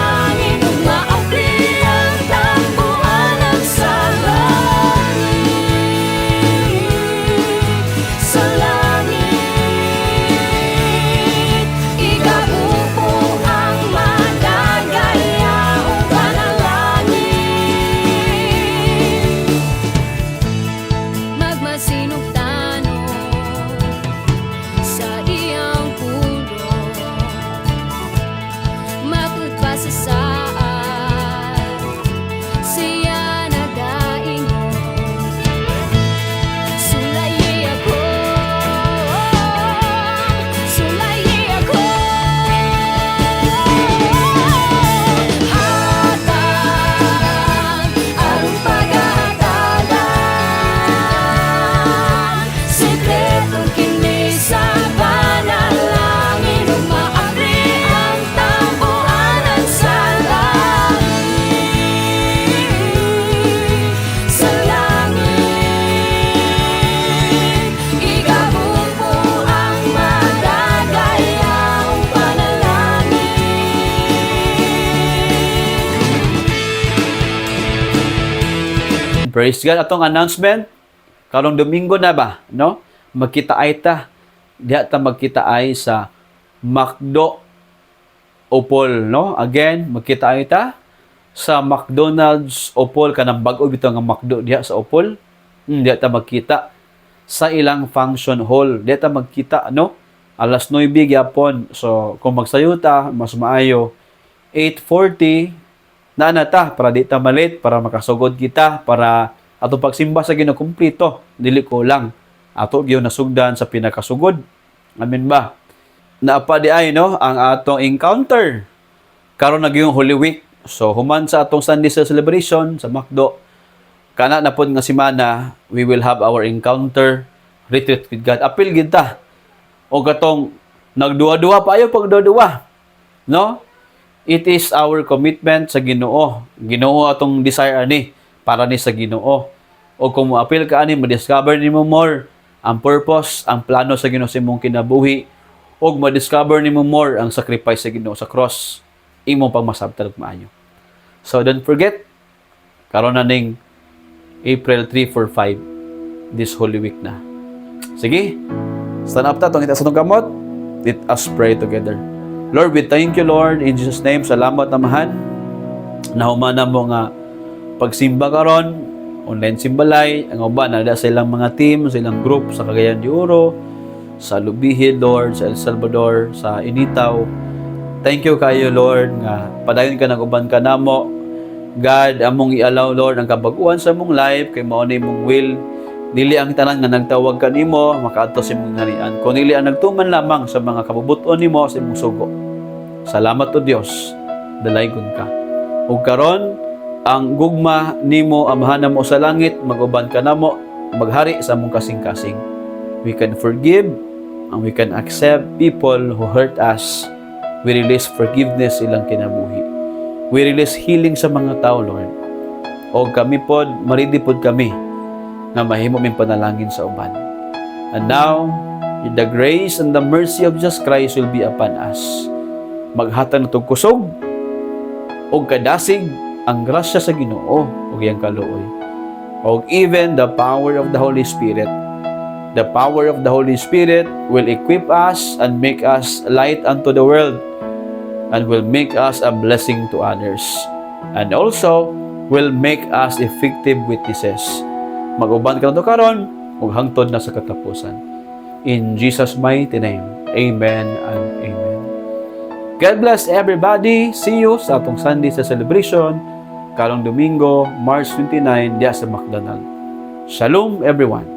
Praise God. Atong announcement, karong Domingo na ba, no? Magkita ay ta. Diya ta magkita ay sa McDo Opol, no? Again, magkita ay ta sa McDonald's Opol, kanang bag-o bitaw nga McDo diya sa Opol. Diya ta magkita sa ilang function hall. Diya ta magkita, no? Alas 9 gyapon. So, kung magsayuta, mas maayo 8:40 na ta para di ta malit, para makasugod kita, para ato pagsimba sa Ginoo kumplito, dili ko lang ato gyud nasugdan sa pinakasugod. Amen ba? Naapa di ay no ang atong encounter karon na gyud Holy Week. So human sa atong Sunday celebration sa McDo, kana na pod nga semana we will have our encounter retreat with God. Apil gid ta o katong nagduwa-duwa pa ayo pagduwa, no? It is our commitment sa Ginoo. Ginoo atong desire ani para ni sa Ginoo. O kung mo-appeal ka ani, ma-discover nimo more ang purpose, ang plano sa Ginoo sa imong kinabuhi, o ma-discover nimo more ang sacrifice sa Ginoo sa cross, imong pagmasabtan ug maayo. So don't forget, karon na ning April 3, 4, 5 this Holy Week na. Sige, stand up ta tong ita sa tong kamot. Let us pray together. Lord, we thank you, Lord. In Jesus' name, salamat namahan. Nahumana mo nga pagsimba karon, online simbalay, ang uban, nada sa ilang mga team, sa ilang group, sa Cagayan de Oro, sa Lubihid, Lord, sa El Salvador, sa Initaw. Thank you kayo, Lord, nga padayon ka nag-uban ka namo. God, among i-allow, Lord, ang kabaguan sa mong life, kay mao ni mong will. Dili ang tanan nga nagtawag ka nimo, makaadto sa imong ngarian. Kung dili ang nagtuman lamang sa mga kabubuton nimo sa imong sugo. Salamat o Dios, dalaygon ka. Ug karon ang gugma nimo amahan mo sa langit, mag-uban ka namo, maghari sa among kasing-kasing. We can forgive and we can accept people who hurt us. We release forgiveness ilang kinabuhi. We release healing sa mga tao, Lord. O kami pod, maridi pod kami na mahimo ming panalangin sa uban. And now, the grace and the mercy of Jesus Christ will be upon us. Maghatag na itong kusog o kadasig ang grasya sa Ginoo o iyang kaluoy. O even the power of the Holy Spirit. The power of the Holy Spirit will equip us and make us light unto the world and will make us a blessing to others. And also, will make us effective witnesses. Mag-uban ka na ito karon ug hangtod na sa katapusan. In Jesus' mighty name, amen and amen. God bless everybody. See you sa atong Sunday sa celebration karong Domingo, March 29, diya sa McDonald. Shalom everyone.